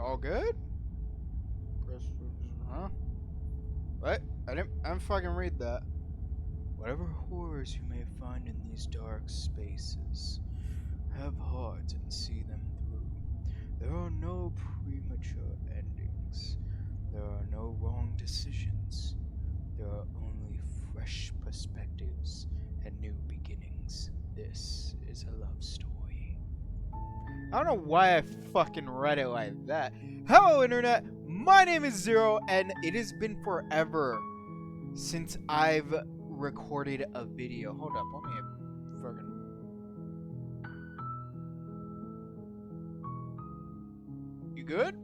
All good? Huh? What? I didn't fucking read that. Whatever horrors you may find in these dark spaces, have heart and see them through. There are no premature endings. There are no wrong decisions. There are only fresh perspectives and new beginnings. This is a love story. I don't know why I fucking read it like that. Hello, Internet! My name is Zero, and it has been forever since I've recorded a video. Hold up, let me fucking... You good?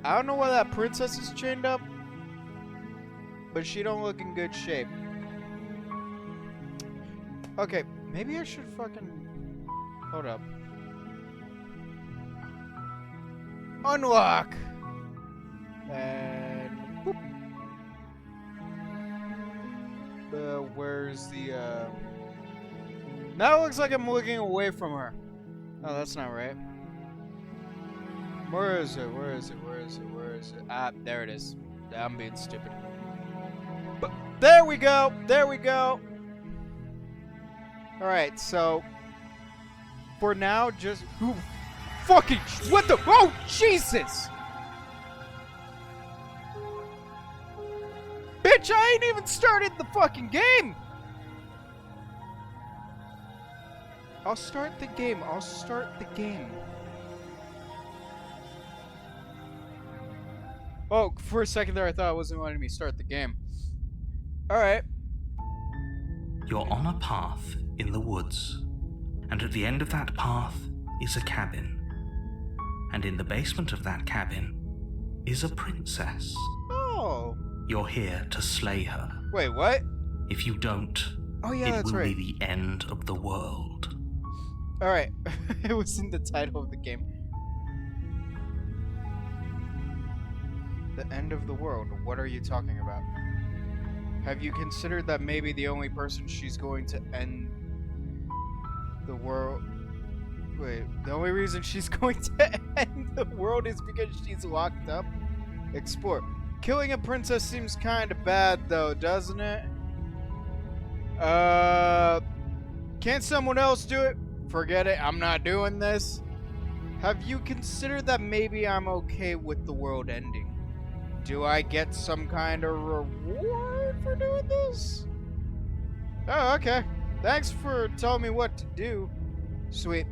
I don't know why that princess is chained up, but she don't look in good shape. Okay, maybe I should fucking... Hold up. Unlock! And... Boop. Where's the, Now it looks like I'm looking away from her. Oh, that's not right. Where is it? Where is it? Where is it? Where is it? Ah, there it is. I'm being stupid. But there we go! There we go! Alright, so... For now, just... Ooh, fucking... What the... Oh, Jesus! Bitch, I ain't even started the fucking game! I'll start the game. I'll start the game. Oh, for a second there I thought it wasn't letting me start the game. Alright. You're on a path in the woods, and at the end of that path is a cabin. And in the basement of that cabin is a princess. Oh. You're here to slay her. Wait, what? If you don't, Oh yeah, it that's will right. be the end of the world. Alright. It was in the title of the game. The end of the world. What are you talking about? Have you considered that maybe the only person she's going to end the world... Wait, the only reason she's going to end the world is because she's locked up? Explore. Killing a princess seems kind of bad though, doesn't it? Can't someone else do it? Forget it, I'm not doing this. Have you considered that maybe I'm okay with the world ending? Do I get some kind of reward for doing this? Oh, okay. Thanks for telling me what to do. Sweet.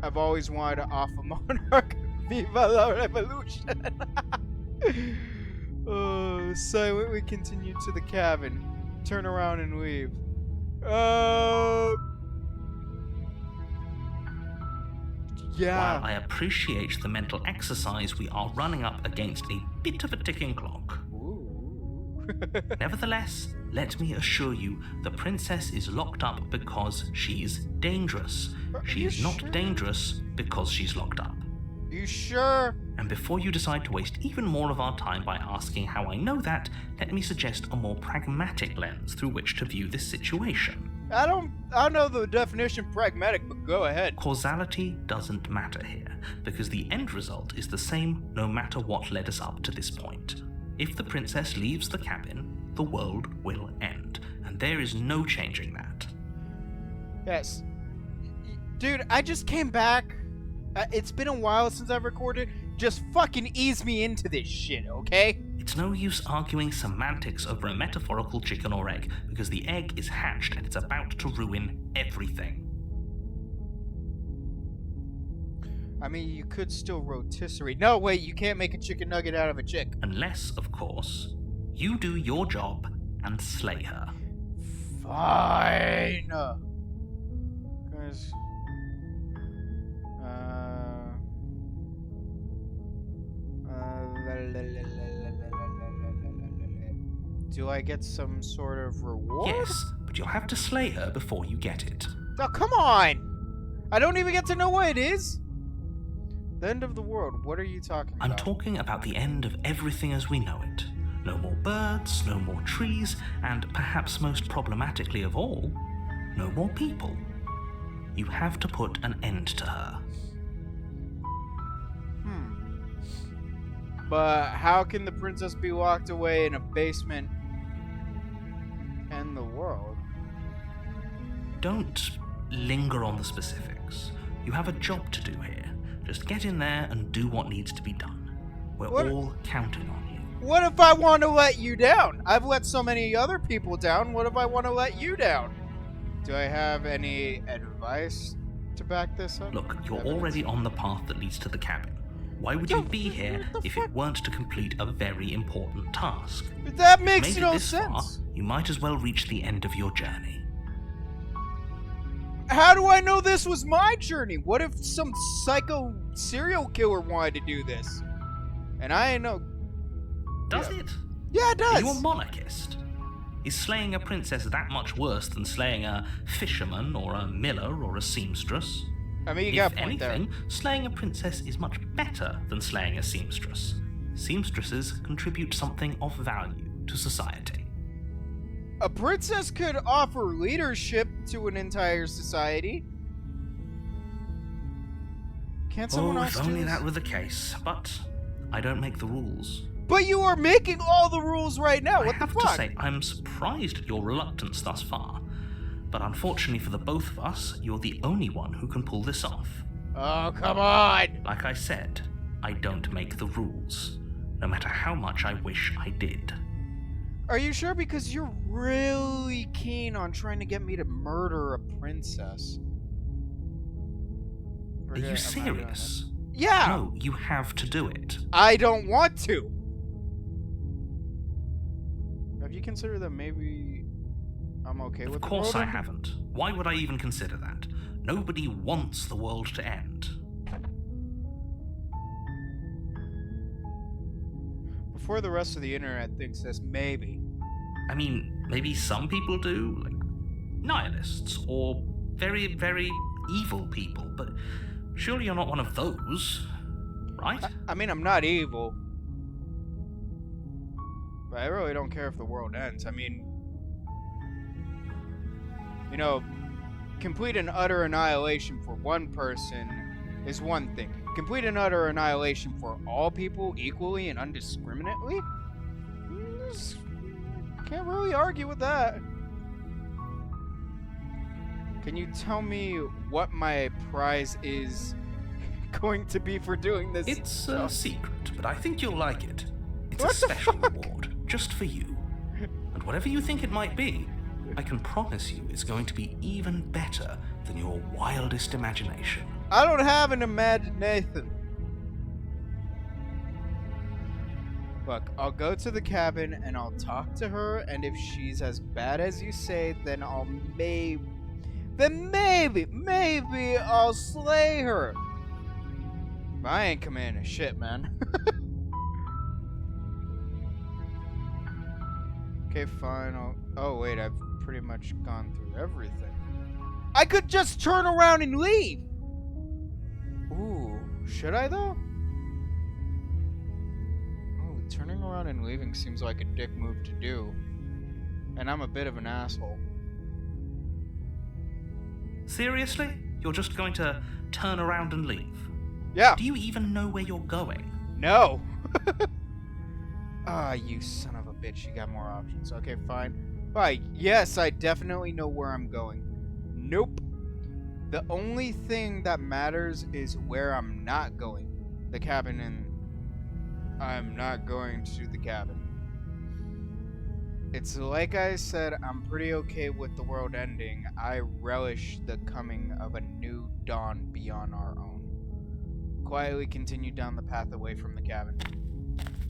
I've always wanted to offer Monarch Viva la Revolution. Oh, silently continue to the cabin. Turn around and leave. Yeah. While I appreciate the mental exercise, we are running up against a bit of a ticking clock. Ooh. Nevertheless, let me assure you, the princess is locked up because she's dangerous. She is not dangerous because she's locked up. You sure? And before you decide to waste even more of our time by asking how I know that, let me suggest a more pragmatic lens through which to view this situation. I don't know the definition pragmatic, but go ahead. Causality doesn't matter here, because the end result is the same no matter what led us up to this point. If the princess leaves the cabin, the world will end, and there is no changing that. Yes. Dude, I just came back. It's been a while since I've recorded. Just fucking ease me into this shit, okay? It's no use arguing semantics over a metaphorical chicken or egg, because the egg is hatched and it's about to ruin everything. I mean, you could still rotisserie. No, wait, you can't make a chicken nugget out of a chick. Unless, of course, you do your job and slay her. Fine. Guys. Do I get some sort of reward? Yes, but you'll have to slay her before you get it. Oh, come on! I don't even get to know what it is? The end of the world, what are you talking about? I'm talking about the end of everything as we know it. No more birds, no more trees, and perhaps most problematically of all, no more people. you have to put an end to her. But how can the princess be locked away in a basement and the world? Don't linger on the specifics. You have a job to do here. Just get in there and do what needs to be done. We're all counting on you. What if I want to let you down? I've let so many other people down. What if I want to let you down? Do I have any advice to back this up? Look, you're already on the path that leads to the cabin. Why would you be here if it weren't to complete a very important task? That makes Made it no this sense. far, you might as well reach the end of your journey. How do I know this was my journey? What if some psycho serial killer wanted to do this? And I know. Does it? Yeah, it does. Are you a monarchist? Is slaying a princess that much worse than slaying a fisherman or a miller or a seamstress? I mean, you got a If point anything, slaying a princess is much better than slaying a seamstress. Seamstresses contribute something of value to society. A princess could offer leadership to an entire society. Can't someone else if do only this? that were the case, but I don't make the rules. But you are making all the rules right now. I What the have fuck? to say, I'm surprised at your reluctance thus far. But unfortunately for the both of us, you're the only one who can pull this off. Oh, come on! Like I said, I don't make the rules, no matter how much I wish I did. Are you sure? Because you're really keen on trying to get me to murder a princess. Are you serious? Yeah! No, you have to do it. I don't want to! Have you considered that maybe I'm okay with Of the course world I ending? haven't. Why would I even consider that? Nobody wants the world to end. Before the rest of the internet thinks this, maybe. I mean, maybe some people do, like nihilists, or very, very evil people, but surely you're not one of those, right? I mean, I'm not evil. But I really don't care if the world ends. I mean, you know, complete and utter annihilation for one person is one thing. Complete and utter annihilation for all people equally and undiscriminately? Can't really argue with that. Can you tell me what my prize is going to be for doing this? It's a secret, but I think you'll like it. It's What a the special fuck? reward, just for you. And whatever you think it might be, I can promise you it's going to be even better than your wildest imagination. I don't have an imagination. Look, I'll go to the cabin and I'll talk to her, and if she's as bad as you say, then maybe I'll slay her. But I ain't commanding shit, man. Okay, fine. Oh wait, I've pretty much gone through everything. I could just turn around and leave. Ooh, should I though? Oh, turning around and leaving seems like a dick move to do. And I'm a bit of an asshole. Seriously? You're just going to turn around and leave? Yeah. Do you even know where you're going? No. Ah, you son of a bitch. You got more options. Okay, fine. Bye. Yes, I definitely know where I'm going. Nope. The only thing that matters is where I'm not going. The cabin, and I'm not going to the cabin. It's like I said, I'm pretty okay with the world ending. I relish the coming of a new dawn beyond our own. Quietly continue down the path away from the cabin.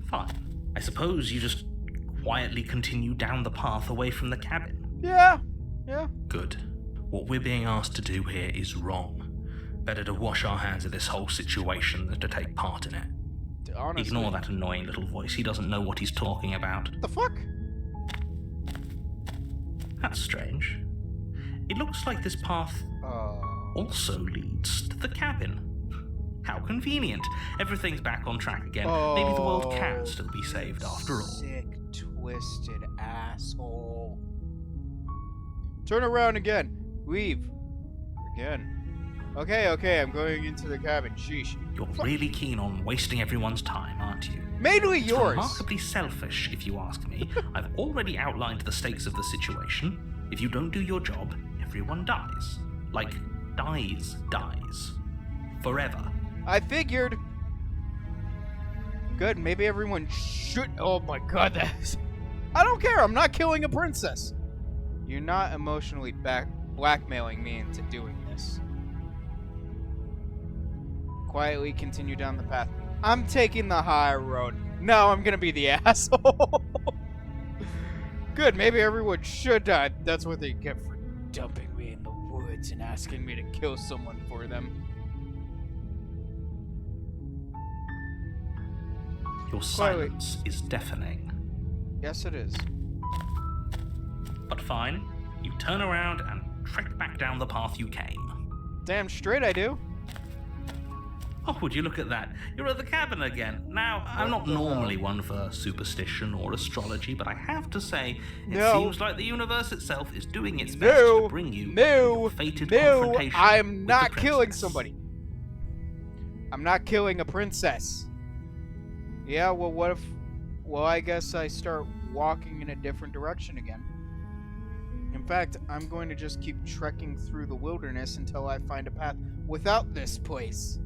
Fine. I suppose you just quietly continue down the path away from the cabin. Yeah. Good. What we're being asked to do here is wrong. Better to wash our hands of this whole situation than to take part in it. Honestly. Ignore that annoying little voice. He doesn't know what he's talking about. The fuck? That's strange. It looks like this path also leads to the cabin. How convenient. Everything's back on track again. Maybe the world can still be saved after all. Sick, twisted asshole. Turn around again. Leave. Or again. Okay, I'm going into the cabin. Sheesh. You're really keen on wasting everyone's time, aren't you? Mainly It's yours. remarkably selfish, if you ask me. I've already outlined the stakes of the situation. If you don't do your job, everyone dies. Like, dies. Forever. I figured. Good, maybe everyone should. Oh my god, that's. I don't care, I'm not killing a princess. You're not emotionally blackmailing me into doing this. Quietly continue down the path. I'm taking the high road. No, I'm gonna be the asshole. Good, maybe everyone should die. That's what they get for dumping me in the woods and asking me to kill someone for them. Your silence is deafening. Yes, it is. But fine, you turn around and trek back down the path you came. Damn straight I do. Oh, would you look at that? You're at the cabin again. Now, I'm not normally one for superstition or astrology, but I have to say, it seems like the universe itself is doing its best to bring you your fated confrontation I'm with not the killing princess. somebody. I'm not killing a princess. Yeah, well, what if... Well, I guess I start walking in a different direction again. In fact, I'm going to just keep trekking through the wilderness until I find a path without this place.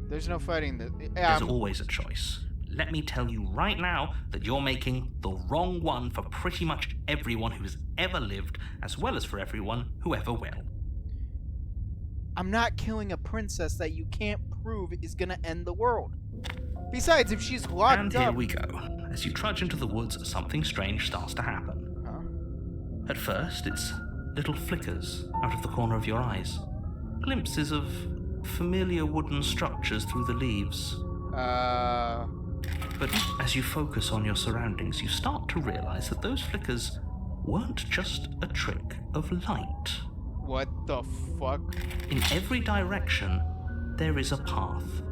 There's no fighting this. There's always a choice. Let me tell you right now that you're making the wrong one for pretty much everyone who's ever lived, as well as for everyone who ever will. I'm not killing a princess that you can't prove is gonna end the world. Besides, if she's locked And up... here we go. As you trudge into the woods, something strange starts to happen. Huh? At first, it's little flickers out of the corner of your eyes. Glimpses of familiar wooden structures through the leaves. But as you focus on your surroundings, you start to realize that those flickers weren't just a trick of light. What the fuck? In every direction, there is a path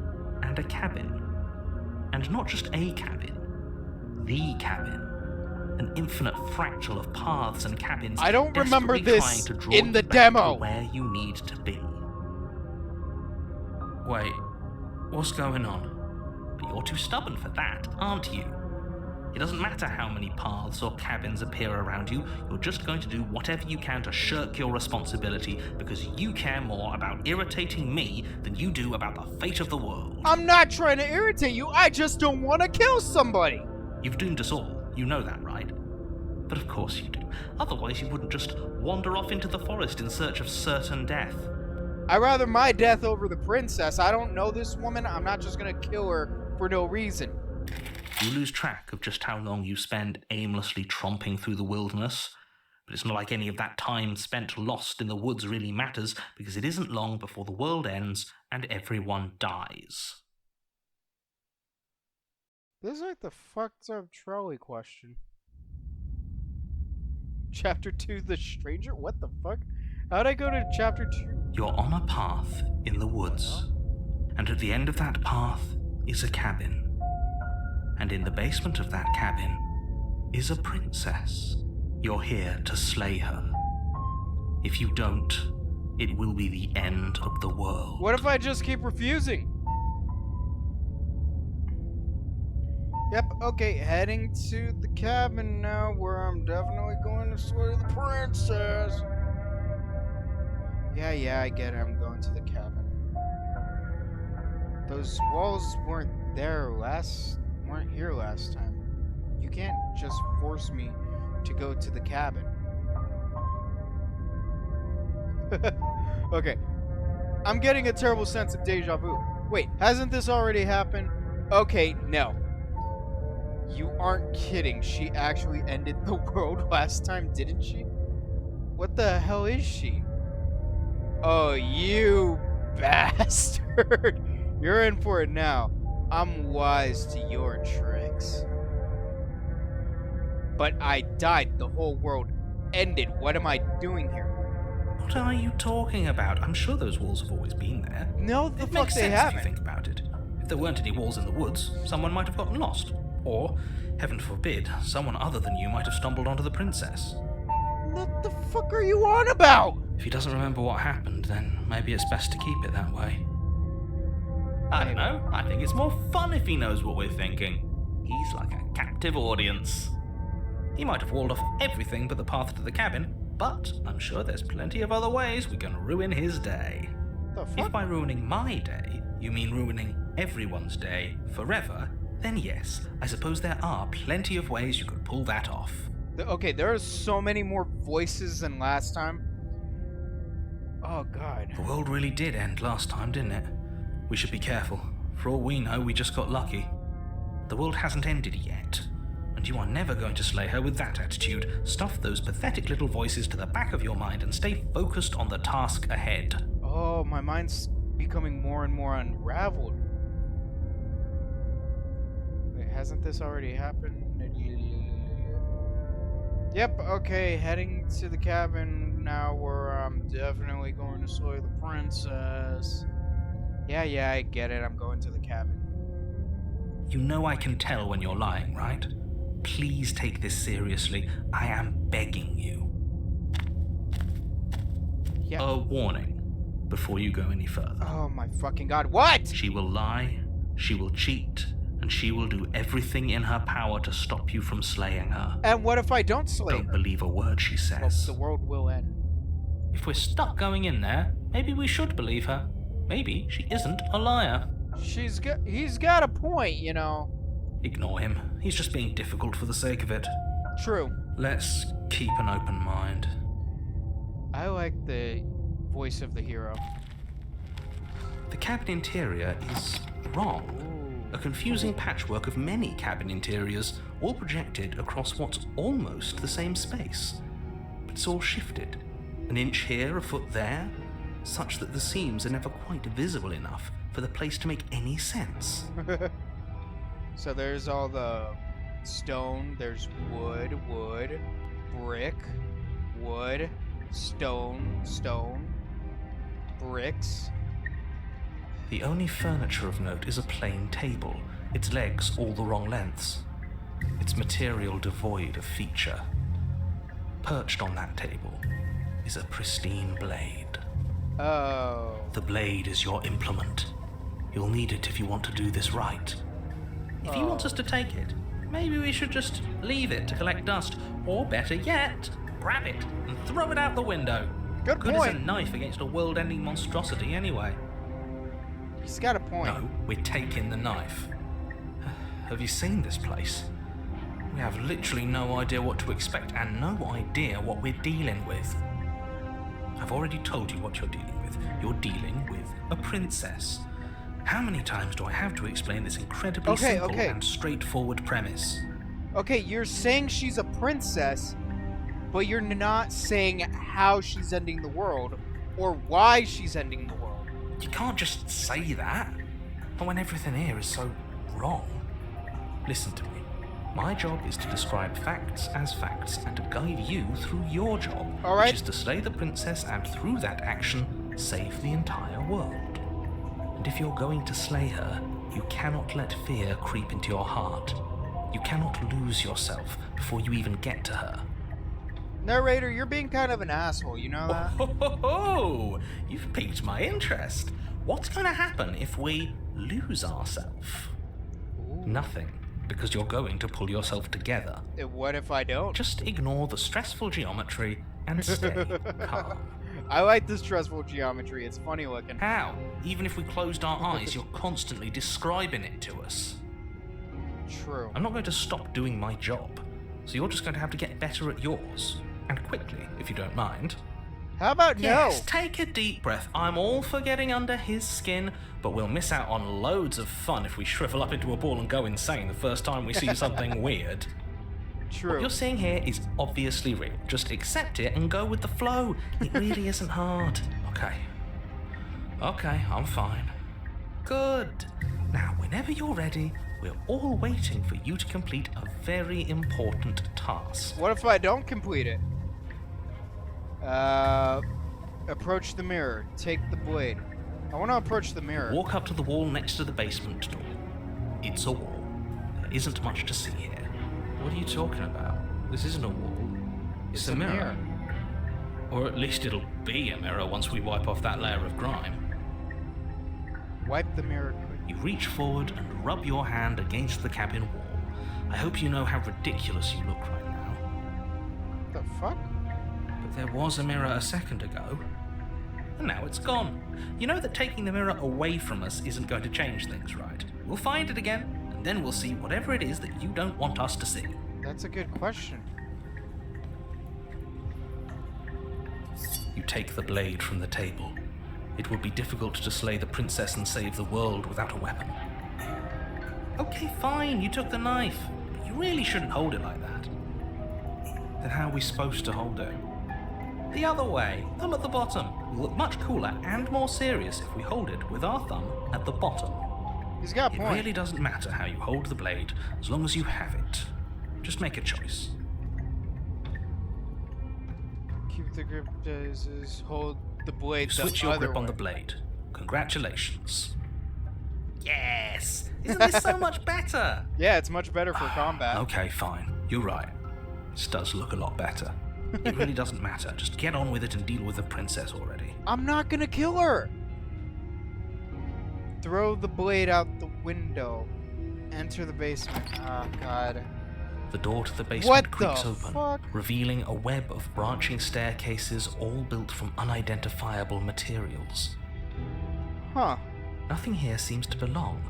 and a cabin. And not just a cabin, the cabin. An infinite fractal of paths and cabins. I don't remember desperately this trying to draw in you the back demo. to where you need to be. Wait, what's going on? But you're too stubborn for that, aren't you? It doesn't matter how many paths or cabins appear around you, you're just going to do whatever you can to shirk your responsibility because you care more about irritating me than you do about the fate of the world. I'm not trying to irritate you, I just don't want to kill somebody! You've doomed us all, you know that, right? But of course you do. Otherwise you wouldn't just wander off into the forest in search of certain death. I'd rather my death over the princess. I don't know this woman, I'm not just gonna kill her for no reason. You lose track of just how long you spend aimlessly tromping through the wilderness, but it's not like any of that time spent lost in the woods really matters, because it isn't long before the world ends and everyone dies. This is like the fucked up trolley question. Chapter 2, The Stranger? What the fuck? How'd I go to chapter 2? You're on a path in the woods, and at the end of that path is a cabin. And in the basement of that cabin is a princess. You're here to slay her. If you don't, it will be the end of the world. What if I just keep refusing? Yep, okay, heading to the cabin now, where I'm definitely going to slay the princess. Yeah, I get it, I'm going to the cabin. Those walls weren't here last time. You can't just force me to go to the cabin. Okay. I'm getting a terrible sense of deja vu. Wait, hasn't this already happened? Okay, no. You aren't kidding. She actually ended the world last time, didn't she? What the hell is she? Oh, you bastard. You're in for it now. I'm wise to your tricks. But I died. The whole world ended. What am I doing here? What are you talking about? I'm sure those walls have always been there. No, the It fuck makes they sense if you haven't. think about it. If there weren't any walls in the woods, someone might have gotten lost. Or, heaven forbid, someone other than you might have stumbled onto the princess. What the fuck are you on about? If he doesn't remember what happened, then maybe it's best to keep it that way. I don't know. I think it's more fun if he knows what we're thinking. He's like a captive audience. He might have walled off everything but the path to the cabin, but I'm sure there's plenty of other ways we can ruin his day. The fuck? If by ruining my day, you mean ruining everyone's day forever, then yes, I suppose there are plenty of ways you could pull that off. Okay, there are so many more voices than last time. Oh, God. The world really did end last time, didn't it? We should be careful. For all we know, we just got lucky. The world hasn't ended yet, and you are never going to slay her with that attitude. Stuff those pathetic little voices to the back of your mind and stay focused on the task ahead. Oh, my mind's becoming more and more unraveled. Wait, hasn't this already happened? Yep, okay, heading to the cabin now where I'm definitely going to slay the princess. Yeah, I get it, I'm going to the cabin. You know I can tell when you're lying, right? Please take this seriously. I am begging you. Yeah. A warning before you go any further. Oh my fucking God, what?! She will lie, she will cheat, and she will do everything in her power to stop you from slaying her. And what if I don't slay Don't her? believe a word she Well, says. the world will end. If we're stuck going in there, maybe we should believe her. Maybe she isn't a liar. He's got a point, you know. Ignore him. He's just being difficult for the sake of it. True. Let's keep an open mind. I like the voice of the hero. The cabin interior is wrong. A confusing patchwork of many cabin interiors, all projected across what's almost the same space. But it's all shifted. An inch here, a foot there, such that the seams are never quite visible enough for the place to make any sense. So there's all the stone, there's wood, brick, wood, stone, bricks. The only furniture of note is a plain table, its legs all the wrong lengths, its material devoid of feature. Perched on that table is a pristine blade. Oh. The blade is your implement. You'll need it if you want to do this right. If he wants us to take it, maybe we should just leave it to collect dust, or better yet, grab it and throw it out the window. Good Good point. as a knife against a world-ending monstrosity anyway. He's got a point. No, we're taking the knife. Have you seen this place? We have literally no idea what to expect and no idea what we're dealing with. I've already told you what you're dealing with. You're dealing with a princess. How many times do I have to explain this incredibly simple and straightforward premise? Okay, you're saying she's a princess, but you're not saying how she's ending the world or why she's ending the world. You can't just say that. Not when everything here is so wrong. Listen to me. My job is to describe facts as facts and to guide you through your job, All right. which is to slay the princess and through that action, save the entire world. And if you're going to slay her, you cannot let fear creep into your heart. You cannot lose yourself before you even get to her. Narrator, you're being kind of an asshole, you know that? Oh, you've piqued my interest. What's going to happen if we lose ourselves? Nothing, because you're going to pull yourself together. What if I don't? Just ignore the stressful geometry and stay calm. I like the stressful geometry. It's funny looking. How? Even if we closed our eyes, you're constantly describing it to us. True. I'm not going to stop doing my job, so you're just going to have to get better at yours. And quickly, if you don't mind. How about Yes, take a deep breath. I'm all for getting under his skin, but we'll miss out on loads of fun if we shrivel up into a ball and go insane the first time we see something weird. no? True. What you're seeing here is obviously real. Just accept it and go with the flow. It really isn't hard. Okay, I'm fine. Good. Now, whenever you're ready, we're all waiting for you to complete a very important task. What if I don't complete it? Approach the mirror. Take the blade. I want to approach the mirror. Walk up to the wall next to the basement door. It's a wall. There isn't much to see here. What are you talking about? This isn't a wall. It's a mirror. Or at least it'll be a mirror once we wipe off that layer of grime. Wipe the mirror quick. You reach forward and rub your hand against the cabin wall. I hope you know how ridiculous you look right now. What the fuck? But there was a mirror a second ago, and now it's gone. You know that taking the mirror away from us isn't going to change things, right? We'll find it again, and then we'll see whatever it is that you don't want us to see. That's a good question. You take the blade from the table. It would be difficult to slay the princess and save the world without a weapon. Okay, fine, you took the knife. But you really shouldn't hold it like that. Then how are we supposed to hold it? The other way, thumb at the bottom. Will look much cooler and more serious if we hold it with our thumb at the bottom. He's got a It point. really doesn't matter how you hold the blade, as long as you have it. Just make a choice. Keep the grip is hold the blade. Switch the your other grip on way. the blade. Congratulations. Yes! Isn't this so much better? Yeah, it's much better for combat. Okay, fine. You're right. This does look a lot better. It really doesn't matter. Just get on with it and deal with the princess already. I'm not gonna kill her. Throw the blade out the window. Enter the basement. Oh god. The door to the basement What creaks the open, fuck? revealing a web of branching staircases all built from unidentifiable materials. Huh. Nothing here seems to belong,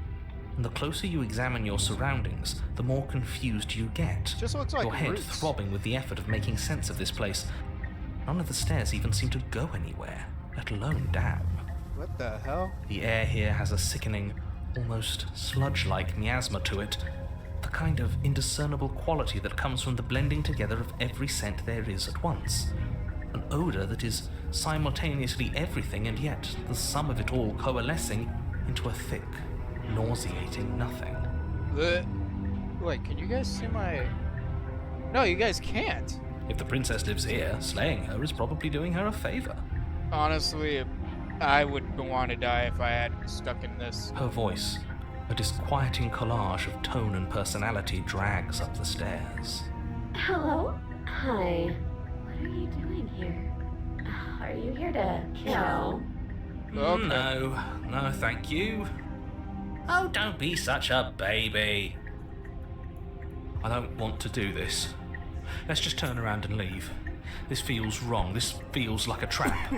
and the closer you examine your surroundings, the more confused you get. Just looks like your head roots. throbbing with the effort of making sense of this place. None of the stairs even seem to go anywhere, let alone down. What the hell? The air here has a sickening, almost sludge-like miasma to it, the kind of indiscernible quality that comes from the blending together of every scent there is at once. An odor that is simultaneously everything and yet the sum of it all coalescing into a thick, nauseating nothing. Wait, can you guys see my... No, you guys can't. If the princess lives here, slaying her is probably doing her a favor. Honestly, I would want to die if I had stuck in this. Her voice, a disquieting collage of tone and personality, drags up the stairs. Hello? Hi. What are you doing here? Are you here to kill? Okay. No, thank you. Oh, don't be such a baby. I don't want to do this. Let's just turn around and leave. This feels wrong. This feels like a trap.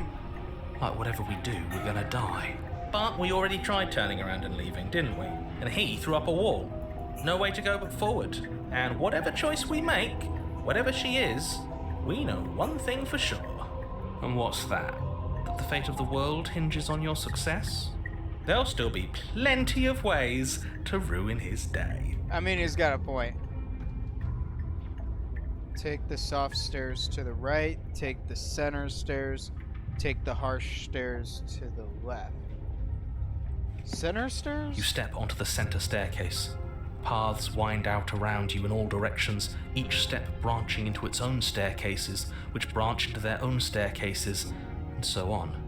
Like whatever we do, we're gonna die. But we already tried turning around and leaving, didn't we? And he threw up a wall. No way to go but forward. And whatever choice we make, whatever she is, we know one thing for sure. And what's that? That the fate of the world hinges on your success? There'll still be plenty of ways to ruin his day. I mean, he's got a point. Take the soft stairs to the right, take the center stairs, take the harsh stairs to the left. Center stairs? You step onto the center staircase. Paths wind out around you in all directions, each step branching into its own staircases, which branch into their own staircases, and so on.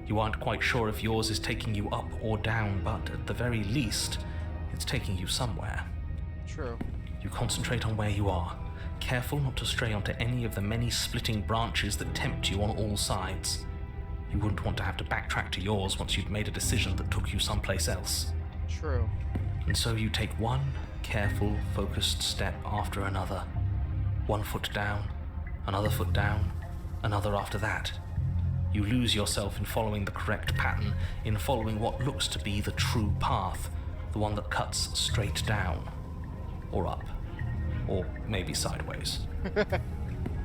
You aren't quite sure if yours is taking you up or down, but at the very least, it's taking you somewhere. True. You concentrate on where you are, careful not to stray onto any of the many splitting branches that tempt you on all sides. You wouldn't want to have to backtrack to yours once you'd made a decision that took you someplace else. True. And so you take one careful, focused step after another. One foot down, another foot down, another after that. You lose yourself in following the correct pattern, in following what looks to be the true path, the one that cuts straight down. Or up. Or maybe sideways.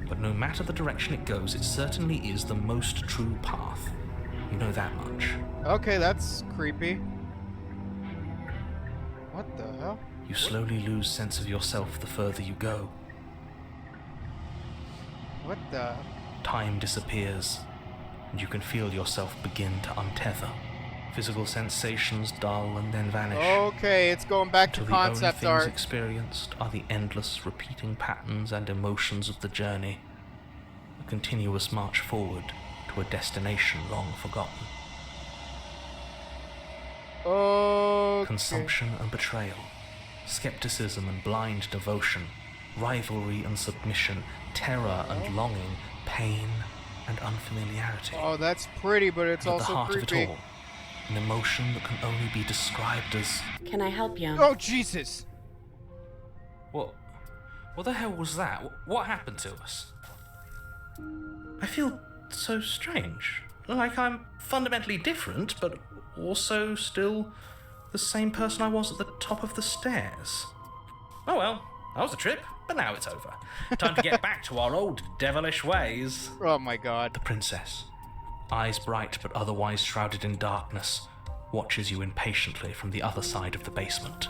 But no matter the direction it goes, it certainly is the most true path. You know that much. Okay, that's creepy. What the hell? You slowly lose sense of yourself the further you go. What the... Time disappears, and you can feel yourself begin to untether. Physical sensations dull and then vanish. Okay, it's going back to Till the only concept things art. experienced are the endless repeating patterns and emotions of the journey. A continuous march forward to a destination long forgotten. Okay. Consumption and betrayal, skepticism and blind devotion, rivalry and submission, terror and longing, pain and unfamiliarity. Oh, that's pretty, but it's And at the also heart creepy. of it all, an emotion that can only be described as... Can I help you? Oh, Jesus! What the hell was that? What happened to us? I feel so strange. Like I'm fundamentally different, but also still the same person I was at the top of the stairs. Oh well, that was a trip, but now it's over. Time to get back to our old devilish ways. Oh my god. The princess, eyes bright but otherwise shrouded in darkness, watches you impatiently from the other side of the basement.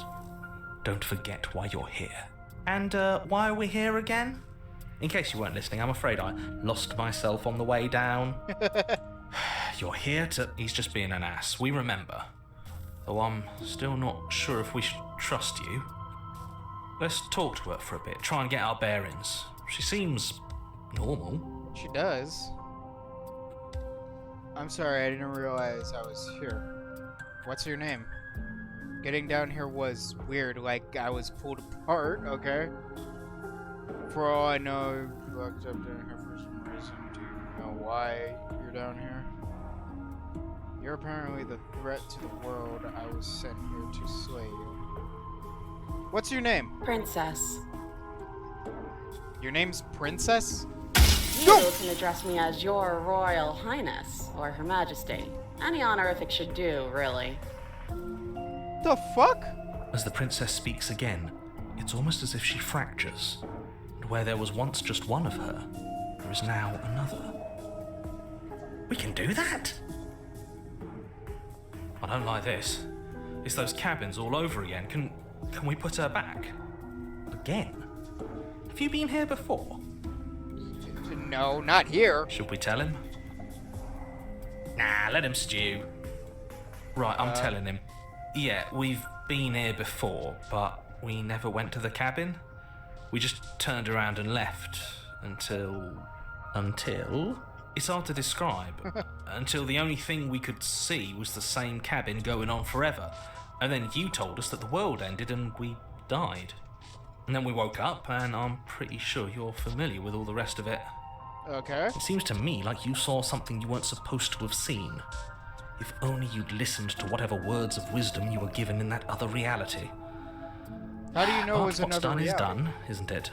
Don't forget why you're here. And why are we here again? In case you weren't listening, I'm afraid I lost myself on the way down. You're here to... He's just being an ass. We remember. Though I'm still not sure if we should trust you. Let's talk to her for a bit, try and get our bearings. She seems normal. She does. I'm sorry, I didn't realize I was here. What's your name? Getting down here was weird, like I was pulled apart, okay? For all I know, you locked up down here for some reason. Do you know why you're down here? You're apparently the threat to the world. I was sent here to slay you. What's your name? Princess. Your name's Princess? You can address me as Your Royal Highness, or Her Majesty. Any honorific should do, really. The fuck? As the princess speaks again, it's almost as if she fractures. And where there was once just one of her, there is now another. We can do that? I don't like this. It's those cabins all over again. Can we put her back? Again? Have you been here before? No, not here. Should we tell him? Nah, let him stew. Right, I'm telling him. Yeah, we've been here before, but we never went to the cabin. We just turned around and left until... It's hard to describe. Until the only thing we could see was the same cabin going on forever. And then you told us that the world ended and we died. And then we woke up, and I'm pretty sure you're familiar with all the rest of it. Okay. It seems to me like you saw something you weren't supposed to have seen. If only you'd listened to whatever words of wisdom you were given in that other reality. How do you know it But was what's another done is reality? done, isn't it?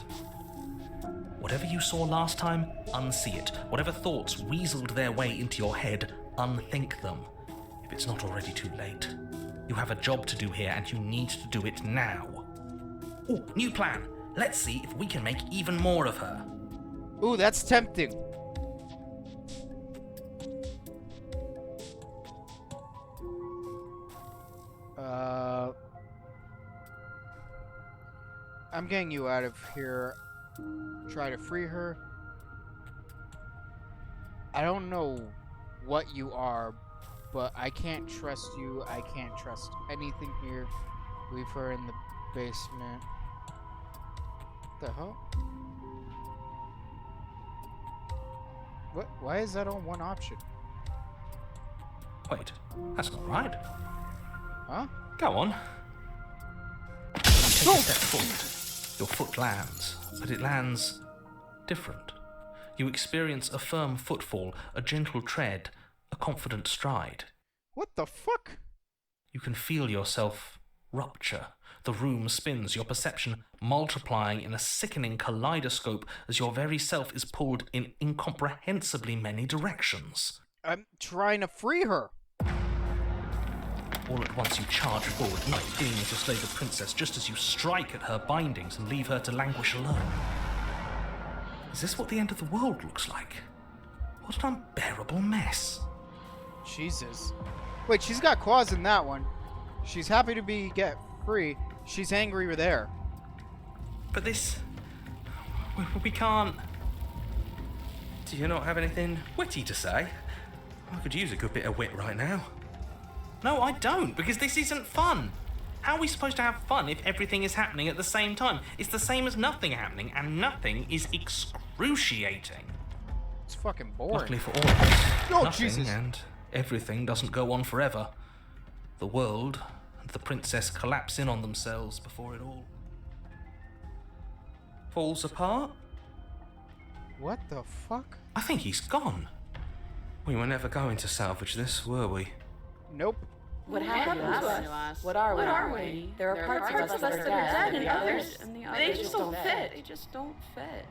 Whatever you saw last time, unsee it. Whatever thoughts weaseled their way into your head, unthink them. If it's not already too late. You have a job to do here, and you need to do it now. Ooh, new plan. Let's see if we can make even more of her. Ooh, that's tempting. I'm getting you out of here. Try to free her. I don't know what you are, but I can't trust you. I can't trust anything here. Leave her in the basement. What the hell? What? Why is that on one option? Wait, that's not right. Huh? Go on. Take a step forward. Your foot lands, but it lands different. You experience a firm footfall, a gentle tread, a confident stride. What the fuck? You can feel yourself rupture. The room spins, your perception multiplying in a sickening kaleidoscope as your very self is pulled in incomprehensibly many directions. I'm trying to free her. All at once you charge forward, knight gleaming to slay the princess just as you strike at her bindings and leave her to languish alone. Is this what the end of the world looks like? What an unbearable mess. Jesus. Wait, she's got claws in that one. She's happy to get free. She's angry with air. But this... we can't... Do you not have anything witty to say? I could use a good bit of wit right now. No, I don't, because this isn't fun. How are we supposed to have fun if everything is happening at the same time? It's the same as nothing happening, and nothing is excruciating. It's fucking boring. Luckily for all of us, Oh, nothing Jesus. and everything doesn't go on forever. The world and the princess collapse in on themselves before it all falls apart. What the fuck? I think he's gone. We were never going to salvage this, were we? Nope. What happened to us? What are we? There are parts of us that are dead, and the others, they just don't fit.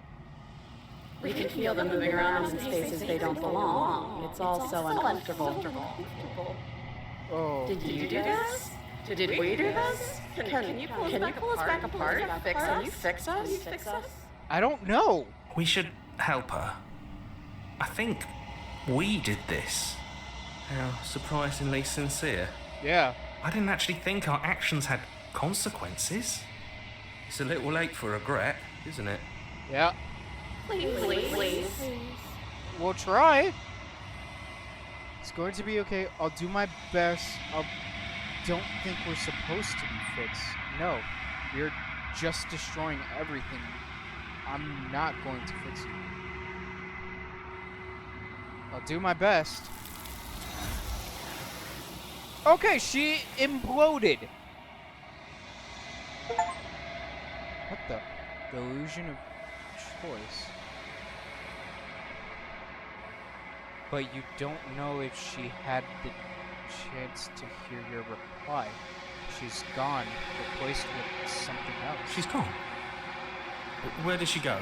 We can feel them moving around in spaces they don't belong. It's all so uncomfortable. Oh. Did you do this? Did we do this? Can you pull us back apart? Can you fix us? I don't know. We should help her. I think we did this. How surprisingly sincere. Yeah. I didn't actually think our actions had consequences. It's a little late for regret, isn't it? Yeah. Please. We'll try. It's going to be okay. I'll do my best. I don't think we're supposed to be fixed. No. We're just destroying everything. I'm not going to fix you. I'll do my best. Okay, she imploded. What the? The illusion of choice. But you don't know if she had the chance to hear your reply. She's gone, replaced with something else. She's gone. Where did she go?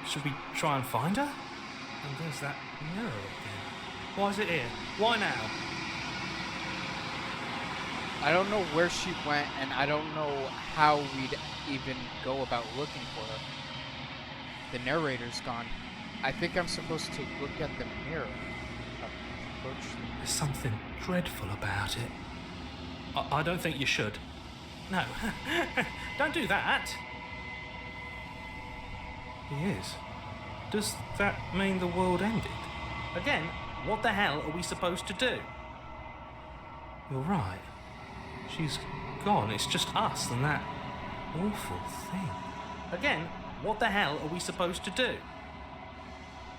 Should we try and find her? And there's that mirror again. Why is it here? Why now? I don't know where she went, and I don't know how we'd even go about looking for her. The narrator's gone. I think I'm supposed to look at the mirror. Approach the mirror. There's something dreadful about it. I don't think you should. No. Don't do that. He is. Does that mean the world ended? Again, what the hell are we supposed to do? You're right. She's gone. It's just us and that awful thing. Again, what the hell are we supposed to do?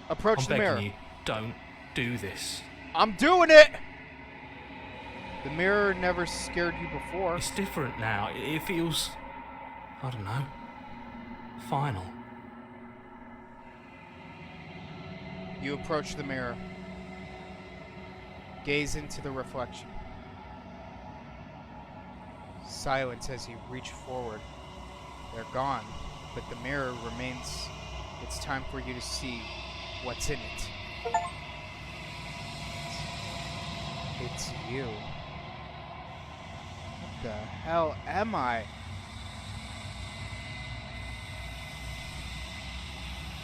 Approach I'm the mirror. begging you, don't do this. I'm doing it! The mirror never scared you before. It's different now. It feels, I don't know, final. You approach the mirror. Gaze into the reflection. Silence as you reach forward. They're gone, but the mirror remains. It's time for you to see what's in it. It's you. What the hell am I?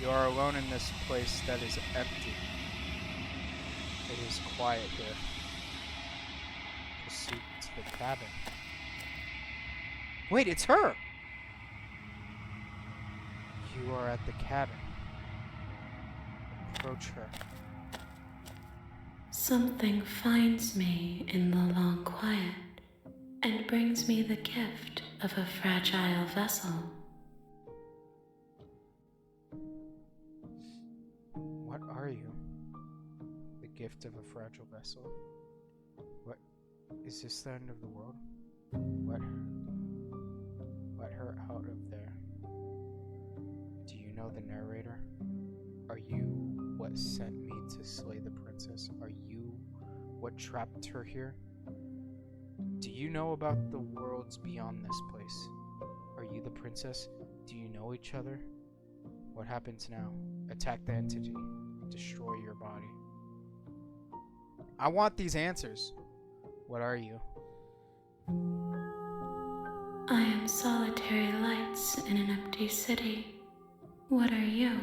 You are alone in this place that is empty. It is quiet here. Proceed to the cabin. Wait, it's her! You are at the cabin. Approach her. Something finds me in the long quiet and brings me the gift of a fragile vessel. What are you? The gift of a fragile vessel? What? Is this the end of the world? Let her out of there. Do you know the narrator? Are you what sent me to slay the princess? Are you what trapped her here? Do you know about the worlds beyond this place? Are you the princess? Do you know each other? What happens now? Attack the entity. Destroy your body. I want these answers. What are you? I am solitary lights in an empty city. What are you?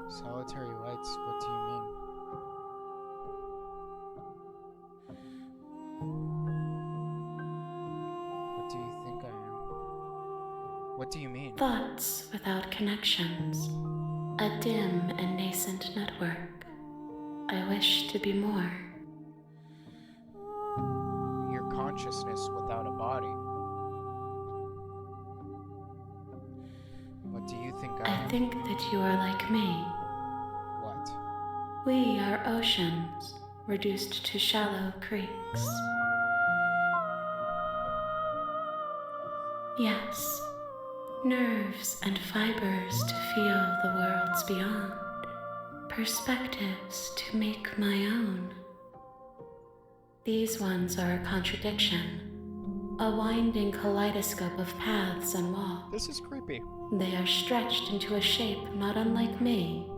Solitary lights, what do you mean? What do you think I am? What do you mean? Thoughts without connections. A dim and nascent network. I wish to be more. Your consciousness without a body. What do you think I I am? think that you are like me. What? We are oceans, reduced to shallow creeks. Yes, nerves and fibers to feel the worlds beyond, perspectives to make my own. These ones are a contradiction, a winding kaleidoscope of paths and walks. This is creepy. They are stretched into a shape not unlike me,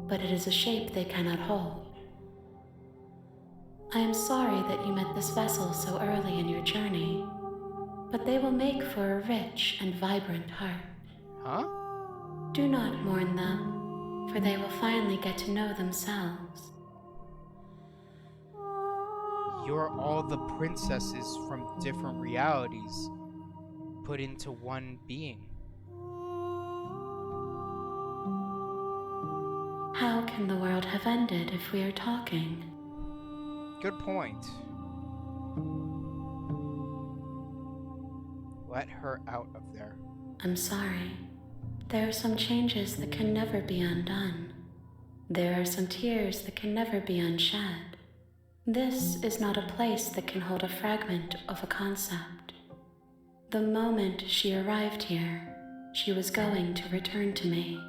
but it is a shape they cannot hold. I am sorry that you met this vessel so early in your journey, but they will make for a rich and vibrant heart. Huh? Do not mourn them, for they will finally get to know themselves. You're all the princesses from different realities put into one being. How can the world have ended if we are talking? Good point. Let her out of there. I'm sorry. There are some changes that can never be undone. There are some tears that can never be unshed. This is not a place that can hold a fragment of a concept. The moment she arrived here, she was going to return to me.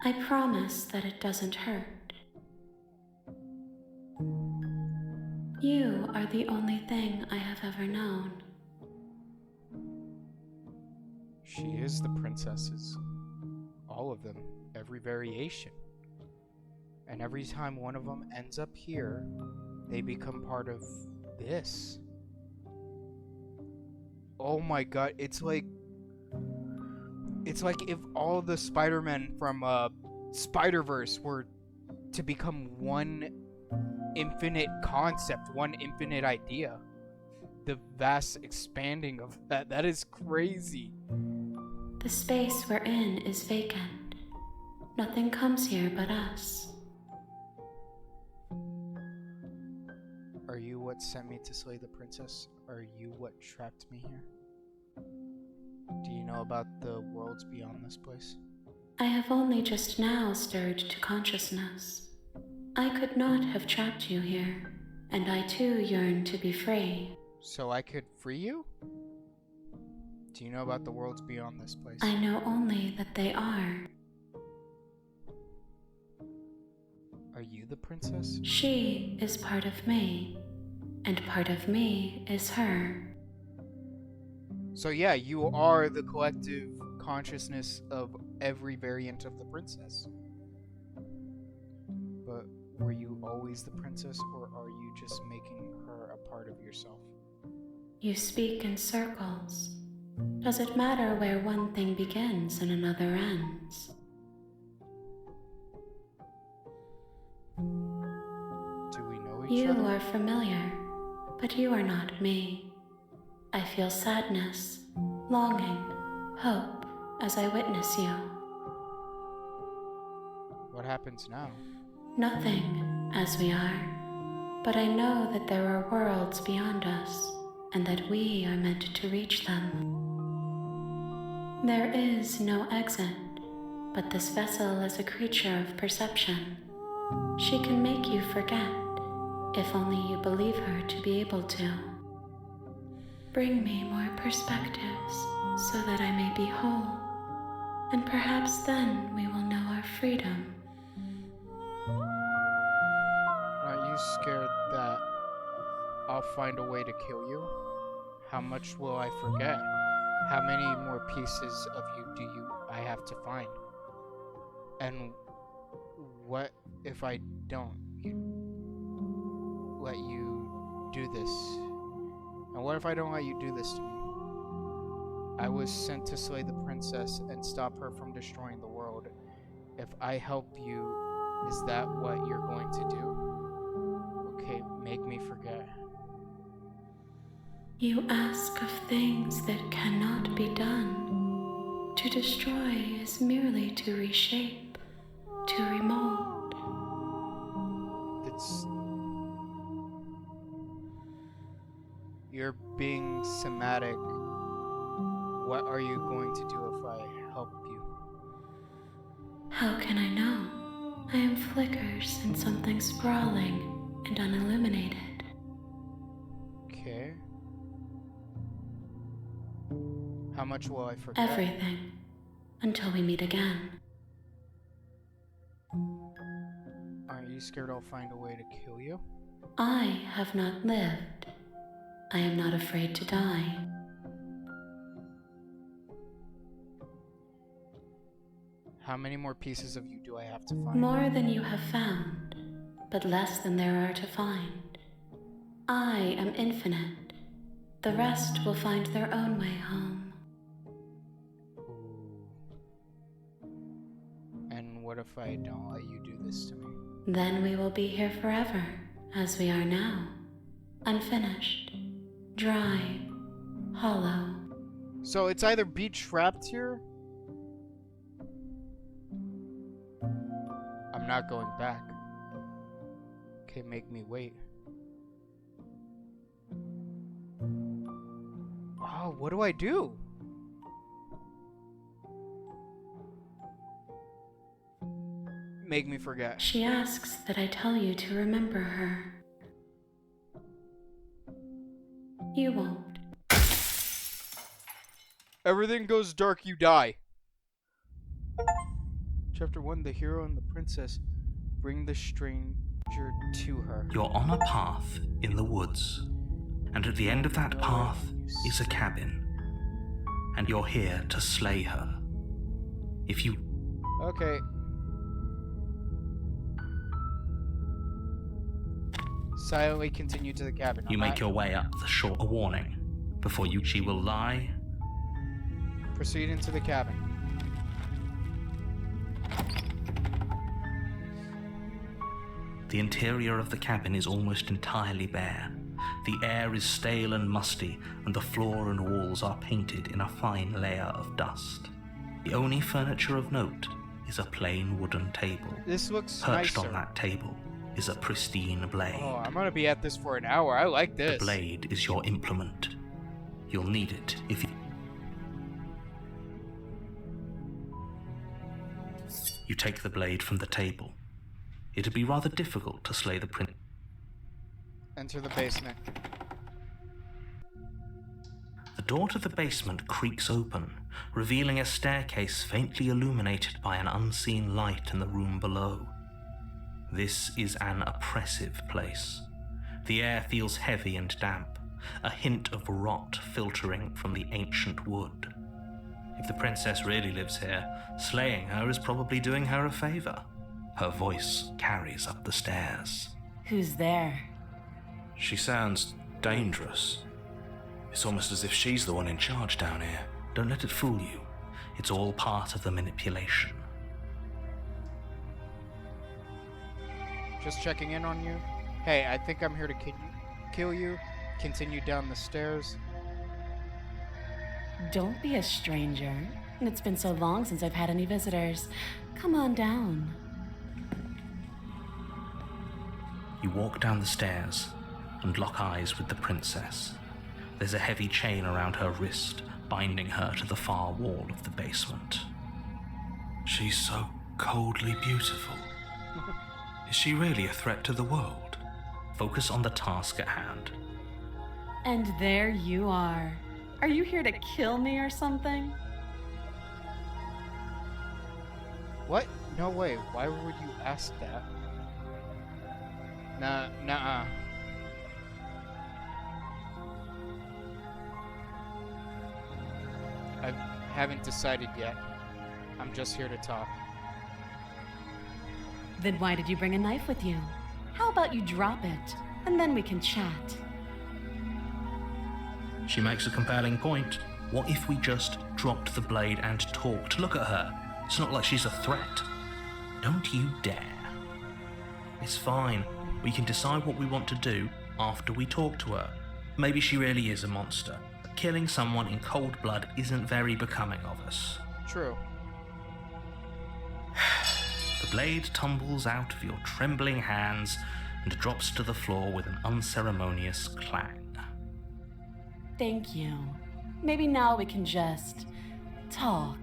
I promise that it doesn't hurt. You are the only thing I have ever known. She is the princesses. All of them. Every variation. And every time one of them ends up here, they become part of this. Oh my god, it's like if all the Spider-Men from Spider-Verse were to become one infinite concept, one infinite idea. The vast expanding of that is crazy. The space we're in is vacant. Nothing comes here but us. Are you what sent me to slay the princess? Are you what trapped me here? Do you know about the worlds beyond this place? I have only just now stirred to consciousness. I could not have trapped you here, and I too yearn to be free. So I could free you? Do you know about the worlds beyond this place? I know only that they are. Are you the princess? She is part of me, and part of me is her. So yeah, you are the collective consciousness of every variant of the princess. But were you always the princess, or are you just making her a part of yourself? You speak in circles. Does it matter where one thing begins and another ends? Do we know each You other? are familiar, but you are not me. I feel sadness, longing, hope as I witness you. What happens now? Nothing, as we are, but I know that there are worlds beyond us, and that we are meant to reach them. There is no exit, but this vessel is a creature of perception. She can make you forget, if only you believe her to be able to. Bring me more perspectives, so that I may be whole, and perhaps then we will know our freedom. Aren't you scared that I'll find a way to kill you? How much will I forget? How many more pieces of you I have to find? And what if I don't let you do this? And what if I don't let you do this to me? I was sent to slay the princess and stop her from destroying the world. If I help you, is that what you're going to do? Okay, make me forget. You ask of things that cannot be done. To destroy is merely to reshape, to remold. You're being somatic. What are you going to do if I help you? How can I know? I am flickers in something sprawling and unilluminated. Okay. How much will I forget? Everything. Until we meet again. Aren't you scared I'll find a way to kill you? I have not lived. I am not afraid to die. How many more pieces of you do I have to find? More than you have found, but less than there are to find. I am infinite. The rest will find their own way home. Ooh. And what if I don't let you do this to me? Then we will be here forever, as we are now. Unfinished, dry, hollow. So it's either be trapped here. I'm not going back. Okay, make me wait. Oh, what do I do? Make me forget. She asks that I tell you to remember her. You won't. Everything goes dark, you die. Chapter 1, the hero and the princess bring the stranger to her. You're on a path in the woods, and at the end of that path is a cabin, and you're here to slay her. If you... Okay. Silently continue to the cabin. You make your way up the shore. A warning. Before you, she will lie. Proceed into the cabin. The interior of the cabin is almost entirely bare. The air is stale and musty, and the floor and walls are painted in a fine layer of dust. The only furniture of note is a plain wooden table. This looks Perched nicer. on that table is a pristine blade. Oh, I'm gonna be at this for an hour. I like this. The blade is your implement. You'll need it if you... You take the blade from the table. It'd be rather difficult to slay the prince. Enter the basement. The door to the basement creaks open, revealing a staircase faintly illuminated by an unseen light in the room below. This is an oppressive place. The air feels heavy and damp, a hint of rot filtering from the ancient wood. If the princess really lives here, slaying her is probably doing her a favor. Her voice carries up the stairs. Who's there? She sounds dangerous. It's almost as if she's the one in charge down here. Don't let it fool you. It's all part of the manipulation. Just checking in on you. Hey, I think I'm here to kill you. Continue down the stairs. Don't be a stranger. It's been so long since I've had any visitors. Come on down. You walk down the stairs and lock eyes with the princess. There's a heavy chain around her wrist, binding her to the far wall of the basement. She's so coldly beautiful. Is she really a threat to the world? Focus on the task at hand. And there you are. Are you here to kill me or something? What? No way. Why would you ask that? Nuh-uh. I haven't decided yet. I'm just here to talk. Then why did you bring a knife with you? How about you drop it, and then we can chat? She makes a compelling point. What if we just dropped the blade and talked? Look at her. It's not like she's a threat. Don't you dare. It's fine. We can decide what we want to do after we talk to her. Maybe she really is a monster. But killing someone in cold blood isn't very becoming of us. True. The blade tumbles out of your trembling hands and drops to the floor with an unceremonious clang. Thank you. Maybe now we can just talk.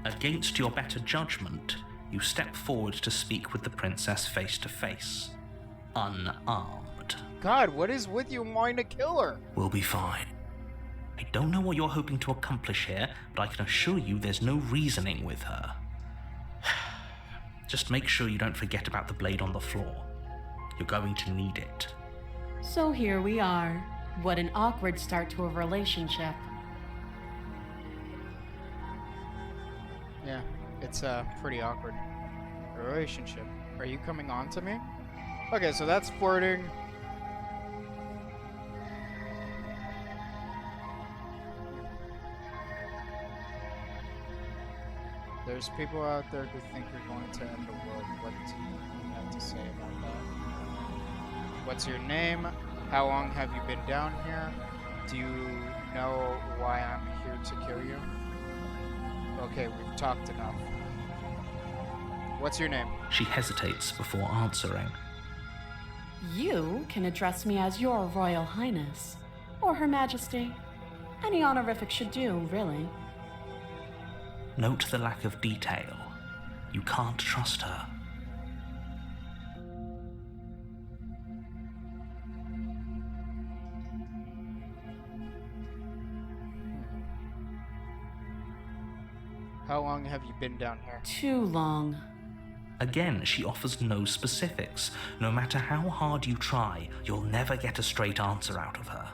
Against your better judgment, you step forward to speak with the princess face to face, unarmed. God, what is with you wanting to kill her? We'll be fine. I don't know what you're hoping to accomplish here, but I can assure you there's no reasoning with her. Just make sure you don't forget about the blade on the floor. You're going to need it. So here we are. What an awkward start to a relationship. Yeah, it's pretty awkward. A relationship. Are you coming on to me? Okay, so that's flirting. There's people out there who think you're going to end the world. What do you have to say about that? What's your name? How long have you been down here? Do you know why I'm here to kill you? Okay, we've talked enough. What's your name? She hesitates before answering. You can address me as Your Royal Highness, or Her Majesty. Any honorific should do, really. Note the lack of detail. You can't trust her. How long have you been down here? Too long. Again, she offers no specifics. No matter how hard you try, you'll never get a straight answer out of her.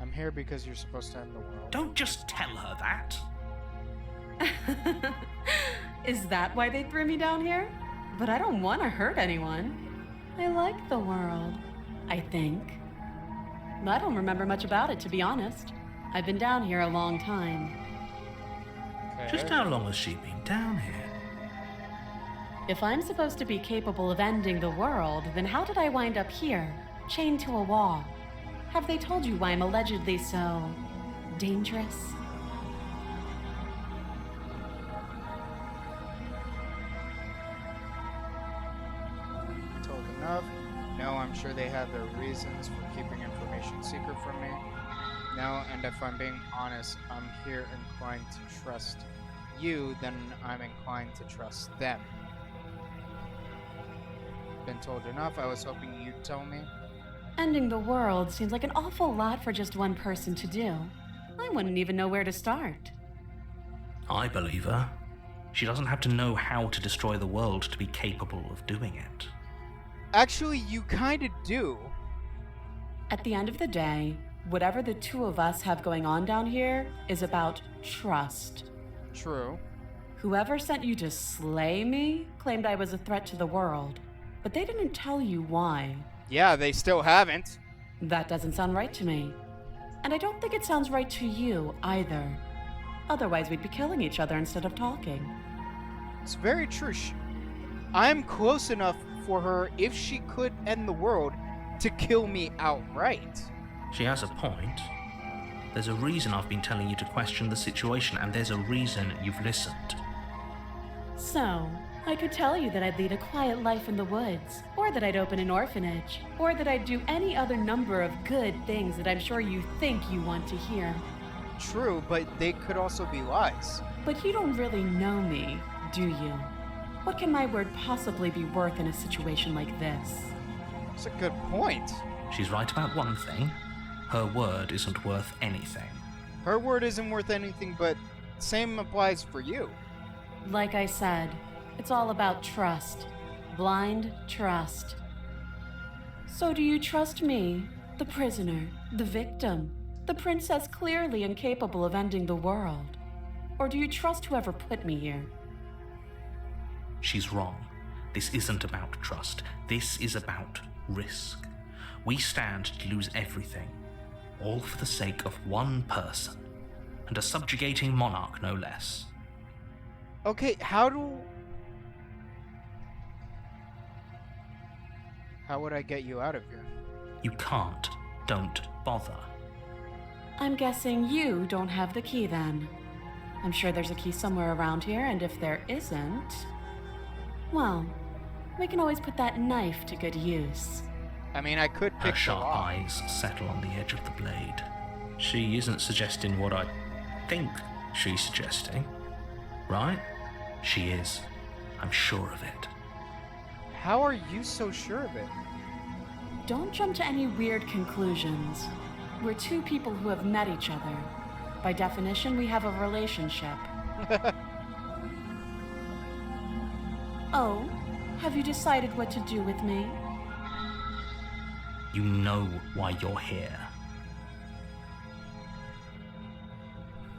I'm here because you're supposed to end the world. Don't just tell her that. Is that why they threw me down here? But I don't want to hurt anyone. I like the world, I think. I don't remember much about it, to be honest. I've been down here a long time. Okay. Just how long has she been down here? If I'm supposed to be capable of ending the world, then how did I wind up here, chained to a wall? Have they told you why I'm allegedly so dangerous? Told enough. No, I'm sure they have their reasons for keeping information secret from me. No, and if I'm being honest, I'm here inclined to trust you, then I'm inclined to trust them. Been told enough. I was hoping you'd tell me. Ending the world seems like an awful lot for just one person to do. I wouldn't even know where to start. I believe her. She doesn't have to know how to destroy the world to be capable of doing it. Actually, you kinda do. At the end of the day, whatever the two of us have going on down here is about trust. True. Whoever sent you to slay me claimed I was a threat to the world, but they didn't tell you why. Yeah, they still haven't. That doesn't sound right to me. And I don't think it sounds right to you either. Otherwise, we'd be killing each other instead of talking. It's very true. I'm close enough for her, if she could end the world, to kill me outright. She has a point. There's a reason I've been telling you to question the situation, and there's a reason you've listened. So, I could tell you that I'd lead a quiet life in the woods, or that I'd open an orphanage, or that I'd do any other number of good things that I'm sure you think you want to hear. True, but they could also be lies. But you don't really know me, do you? What can my word possibly be worth in a situation like this? That's a good point. She's right about one thing. Her word isn't worth anything. Her word isn't worth anything, but same applies for you. Like I said, it's all about trust. Blind trust. So do you trust me, the prisoner, the victim, the princess clearly incapable of ending the world? Or do you trust whoever put me here? She's wrong. This isn't about trust. This is about risk. We stand to lose everything, all for the sake of one person, and a subjugating monarch no less. Okay, how would I get you out of here? You can't. Don't bother. I'm guessing you don't have the key then. I'm sure there's a key somewhere around here, and if there isn't, well, we can always put that knife to good use. I mean, I could Her pick the sharp lock. eyes settle on the edge of the blade. She isn't suggesting what I think she's suggesting, right? She is. I'm sure of it. How are you so sure of it? Don't jump to any weird conclusions. We're two people who have met each other. By definition, we have a relationship. Oh, have you decided what to do with me? You know why you're here.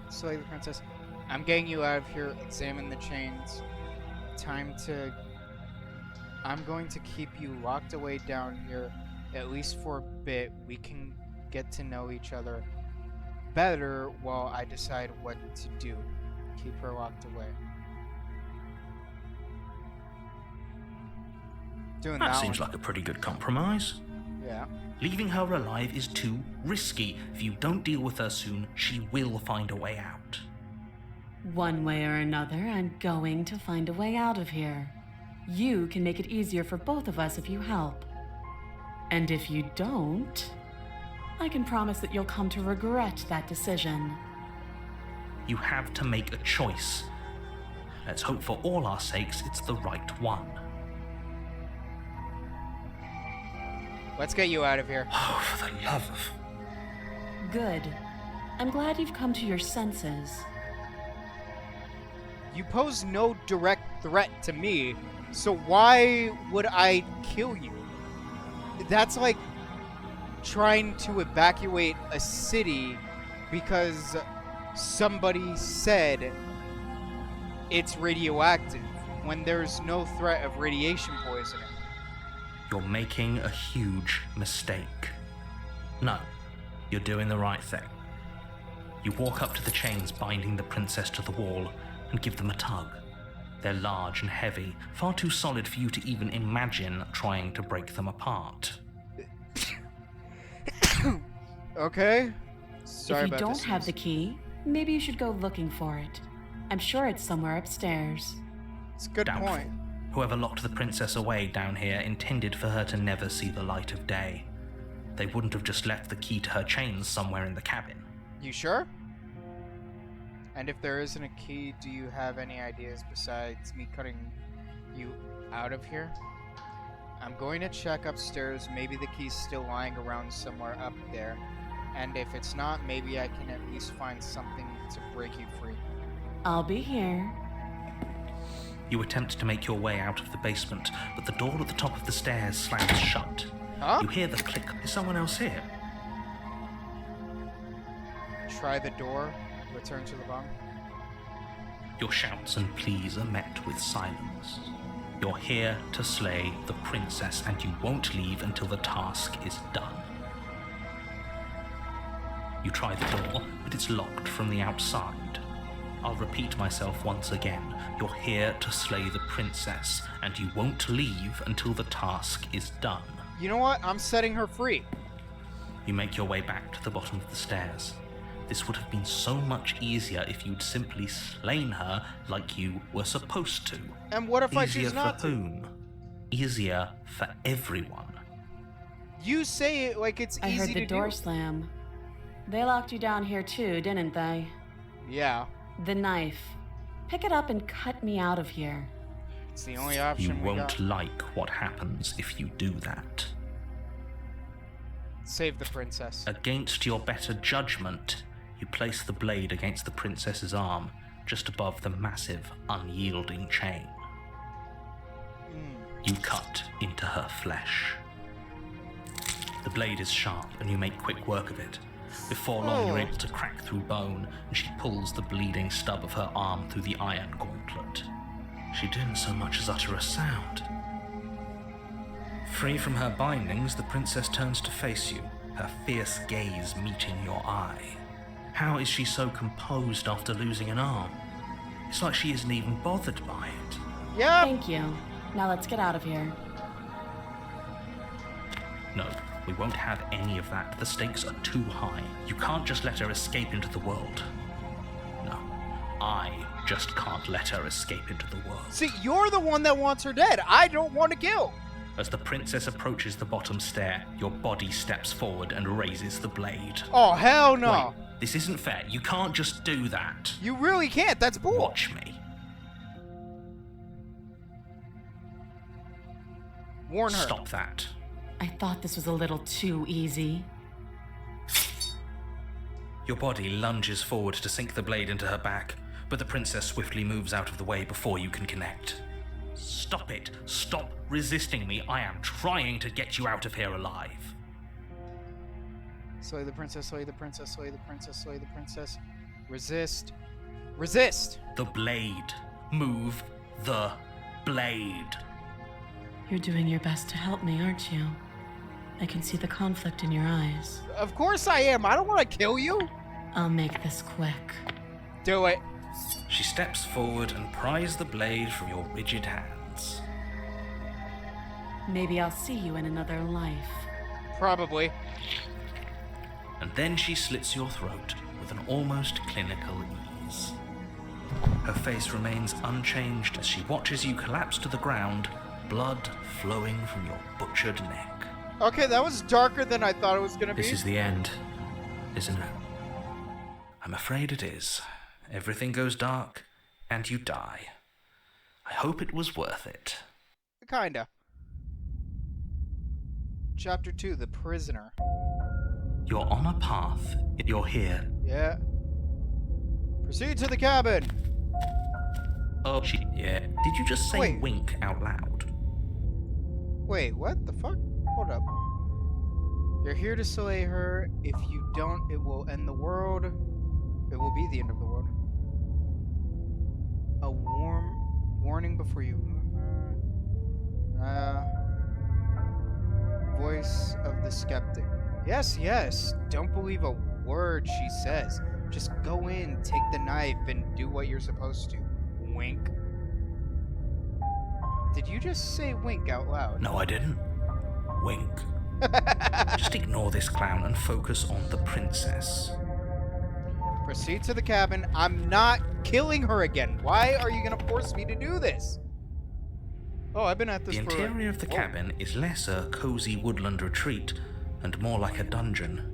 Slay the princess. I'm getting you out of here. Examine the chains. I'm going to keep you locked away down here, at least for a bit. We can get to know each other better while I decide what to do. Keep her locked away. Doing That that seems one. like a pretty good compromise. Yeah. Leaving her alive is too risky. If you don't deal with her soon, she will find a way out. One way or another, I'm going to find a way out of here. You can make it easier for both of us if you help. And if you don't, I can promise that you'll come to regret that decision. You have to make a choice. Let's hope for all our sakes it's the right one. Let's get you out of here. Oh, for the love of... Good. I'm glad you've come to your senses. You pose no direct threat to me, so why would I kill you? That's like trying to evacuate a city because somebody said it's radioactive when there's no threat of radiation poisoning. You're making a huge mistake. No, you're doing the right thing. You walk up to the chains binding the princess to the wall and give them a tug. They're large and heavy, far too solid for you to even imagine trying to break them apart. Okay. Sorry If you about don't this. have the key, maybe you should go looking for it. I'm sure it's somewhere upstairs. It's a good Doubtful. point. Whoever locked the princess away down here intended for her to never see the light of day. They wouldn't have just left the key to her chains somewhere in the cabin. You sure? And if there isn't a key, do you have any ideas besides me cutting you out of here? I'm going to check upstairs. Maybe the key's still lying around somewhere up there. And if it's not, maybe I can at least find something to break you free. I'll be here. You attempt to make your way out of the basement, but the door at the top of the stairs slams shut. Huh? You hear the click. Is someone else here? Try the door. Return to the bunk. Your shouts and pleas are met with silence. You're here to slay the princess, and you won't leave until the task is done. You try the door, but it's locked from the outside. I'll repeat myself once again. You're here to slay the princess, and you won't leave until the task is done. You know what? I'm setting her free. You make your way back to the bottom of the stairs. This would have been so much easier if you'd simply slain her like you were supposed to. And what if I Easier choose not for to? whom? Easier for everyone. You say it like it's I easy heard to the door do. slam. They locked you down here too, didn't they? Yeah. The knife. Pick it up and cut me out of here. It's the only You option we won't got. like what happens if you do that. Save the princess. Against your better judgment, you place the blade against the princess's arm, just above the massive, unyielding chain. You cut into her flesh. The blade is sharp, and you make quick work of it. Before long, you're able to crack through bone, and she pulls the bleeding stub of her arm through the iron gauntlet. She didn't so much as utter a sound. Free from her bindings, the princess turns to face you, her fierce gaze meeting your eye. How is she so composed after losing an arm? It's like she isn't even bothered by it. Yeah. Thank you. Now let's get out of here. No, we won't have any of that. The stakes are too high. You can't just let her escape into the world. No, I just can't let her escape into the world. See, you're the one that wants her dead. I don't want to kill. As the princess approaches the bottom stair, your body steps forward and raises the blade. Oh, hell no. Wait, this isn't fair. You can't just do that. You really can't. That's bull. Watch me. Warn her. Stop that. I thought this was a little too easy. Your body lunges forward to sink the blade into her back, but the princess swiftly moves out of the way before you can connect. Stop it. Stop resisting me. I am trying to get you out of here alive. Slay the princess, slay the princess, slay the princess, slay the princess. Resist. Resist! The blade. Move the blade. You're doing your best to help me, aren't you? I can see the conflict in your eyes. Of course I am. I don't want to kill you. I'll make this quick. Do it. She steps forward and pries the blade from your rigid hands. Maybe I'll see you in another life. Probably. And then she slits your throat with an almost clinical ease. Her face remains unchanged as she watches you collapse to the ground, blood flowing from your butchered neck. Okay, that was darker than I thought it was going to be. This is the end, isn't it? I'm afraid it is. Everything goes dark, and you die. I hope it was worth it. Kinda. Chapter 2, The Prisoner. You're on a path. You're here. Yeah. Proceed to the cabin. Oh, yeah. Did you just say Wait. wink out loud? Wait, what the fuck? Hold up. You're here to slay her. If you don't, it will end the world. It will be the end of the world. A warning before you. Voice of the skeptic. Yes, yes. Don't believe a word she says. Just go in, take the knife, and do what you're supposed to. Wink. Did you just say wink out loud? No, I didn't. Wink. Just ignore this clown and focus on the princess. Proceed to the cabin. I'm not killing her again. Why are you gonna force me to do this? Oh, I've been at this The for... interior of the Whoa. cabin is less a cozy woodland retreat and more like a dungeon.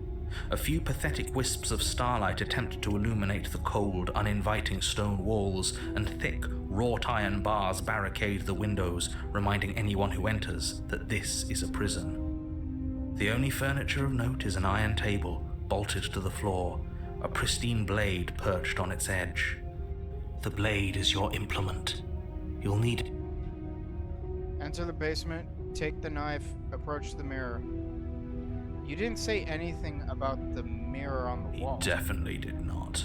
A few pathetic wisps of starlight attempt to illuminate the cold, uninviting stone walls, and thick, wrought iron bars barricade the windows, reminding anyone who enters that this is a prison. The only furniture of note is an iron table, bolted to the floor, a pristine blade perched on its edge. The blade is your implement. You'll need it. Enter the basement, take the knife, approach the mirror. You didn't say anything about the mirror on the He wall. definitely did not.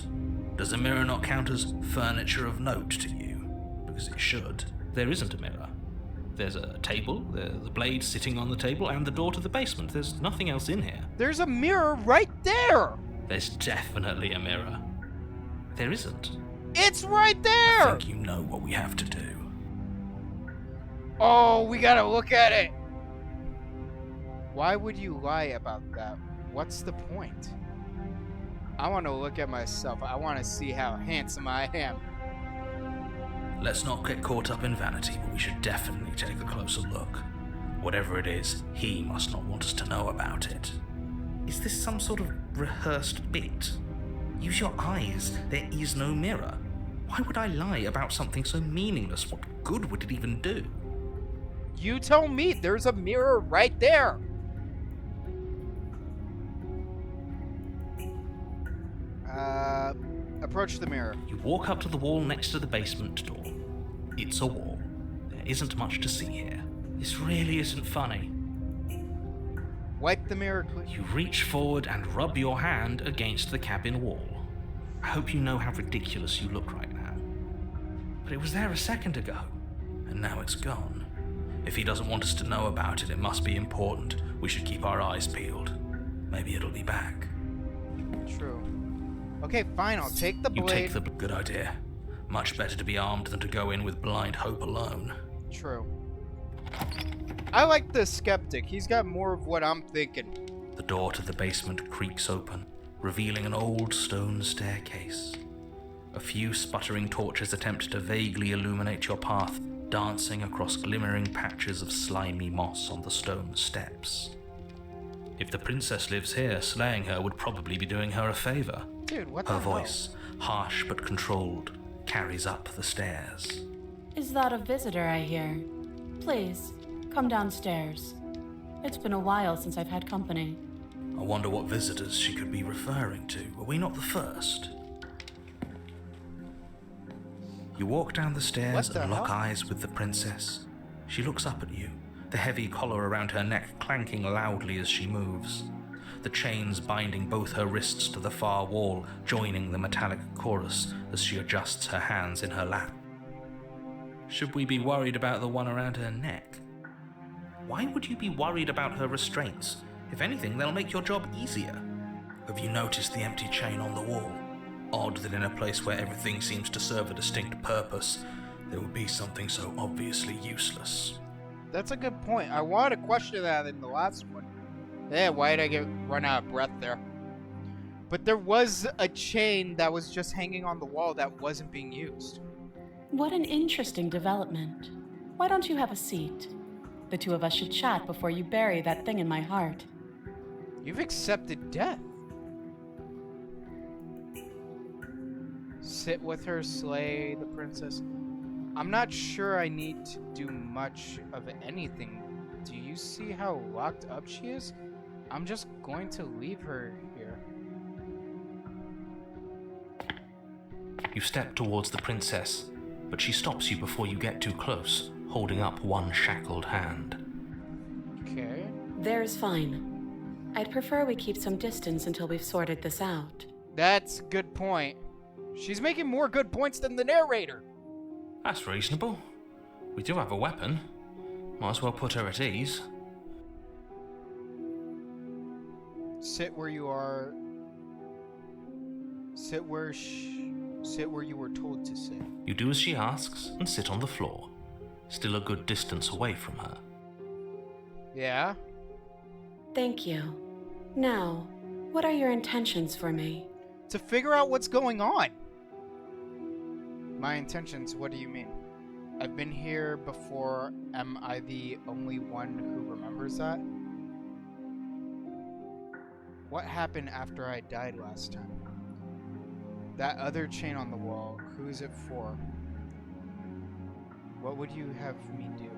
Does a mirror not count as furniture of note to you? Because it should. There isn't a mirror. There's a table, the blade sitting on the table, and the door to the basement. There's nothing else in here. There's a mirror right there! There's definitely a mirror. There isn't. It's right I there! think you know what we have to do. Oh, we gotta look at it! Why would you lie about that? What's the point? I want to look at myself. I want to see how handsome I am. Let's not get caught up in vanity, but we should definitely take a closer look. Whatever it is, he must not want us to know about it. Is this some sort of rehearsed bit? Use your eyes. There is no mirror. Why would I lie about something so meaningless? What good would it even do? You tell me. There's a mirror right there. Approach the mirror. You walk up to the wall next to the basement door. It's a wall. There isn't much to see here. This really isn't funny. Wipe the mirror clean. You reach forward and rub your hand against the cabin wall. I hope you know how ridiculous you look right now. But it was there a second ago, and now it's gone. If he doesn't want us to know about it, it must be important. We should keep our eyes peeled. Maybe it'll be back. True. Okay, fine. I'll take the blade. You take the... Good idea. Much better to be armed than to go in with blind hope alone. True. I like the skeptic. He's got more of what I'm thinking. The door to the basement creaks open, revealing an old stone staircase. A few sputtering torches attempt to vaguely illuminate your path, dancing across glimmering patches of slimy moss on the stone steps. If the princess lives here, slaying her would probably be doing her a favor. Dude, what the Her hell? voice, harsh but controlled, carries up the stairs. Is that a visitor I hear? Please, come downstairs. It's been a while since I've had company. I wonder what visitors she could be referring to. Are we not the first? You walk down the stairs What the and lock hell? eyes with the princess. She looks up at you, the heavy collar around her neck clanking loudly as she moves. The chains binding both her wrists to the far wall, joining the metallic chorus as she adjusts her hands in her lap. Should we be worried about the one around her neck? Why would you be worried about her restraints? If anything, they'll make your job easier. Have you noticed the empty chain on the wall? Odd that in a place where everything seems to serve a distinct purpose, there would be something so obviously useless. That's a good point. I wanted to question that in the last one. Yeah, why did I run out of breath there? But there was a chain that was just hanging on the wall that wasn't being used. What an interesting development. Why don't you have a seat? The two of us should chat before you bury that thing in my heart. You've accepted death. Sit with her, slay the princess. I'm not sure I need to do much of anything. Do you see how locked up she is? I'm just going to leave her here. You step towards the princess, but she stops you before you get too close, holding up one shackled hand. Okay. There's fine. I'd prefer we keep some distance until we've sorted this out. That's a good point. She's making more good points than the narrator. That's reasonable. We do have a weapon. Might as well put her at ease. Sit where you are. Sit where you were told to sit. You do as she asks and sit on the floor, still a good distance away from her. Yeah? Thank you. Now, what are your intentions for me? To figure out what's going on. My intentions, what do you mean? I've been here before. Am I the only one who remembers that? What happened after I died last time? That other chain on the wall, who's it for? What would you have me do?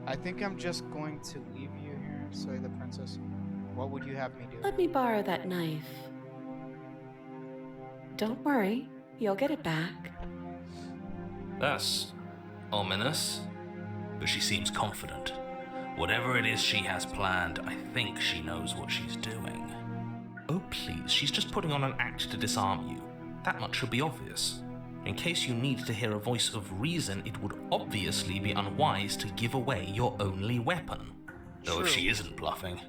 I think I'm just going to leave you here, slay the princess. What would you have me do? Let me borrow that knife. Don't worry, you'll get it back. That's ominous, but she seems confident. Whatever it is she has planned, I think she knows what she's doing. Oh please, she's just putting on an act to disarm you. That much should be obvious. In case you need to hear a voice of reason, it would obviously be unwise to give away your only weapon. Though if True. she isn't bluffing,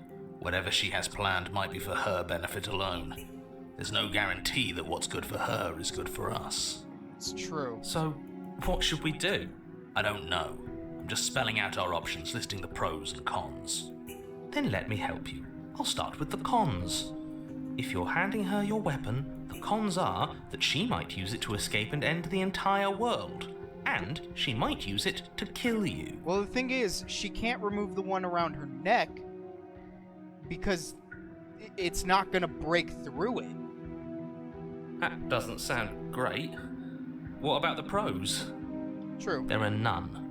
whatever she has planned might be for her benefit alone. There's no guarantee that what's good for her is good for us. It's true. So, what should we do? I don't know. I'm just spelling out our options, listing the pros and cons. Then let me help you. I'll start with the cons. If you're handing her your weapon, the cons are that she might use it to escape and end the entire world. And she might use it to kill you. Well, the thing is, she can't remove the one around her neck because it's not going to break through it. That doesn't sound great. What about the pros? True. There are none.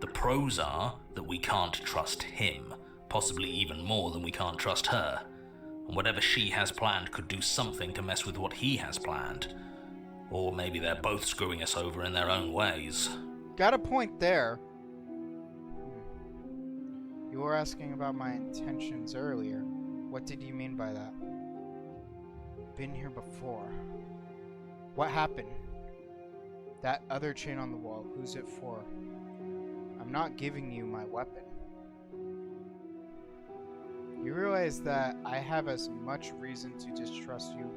The pros are that we can't trust him, possibly even more than we can't trust her. And whatever she has planned could do something to mess with what he has planned. Or maybe they're both screwing us over in their own ways. Got a point there. You were asking about my intentions earlier. What did you mean by that? Been here before. What happened? That other chain on the wall, who's it for? I'm not giving you my weapon. You realize that I have as much reason to distrust you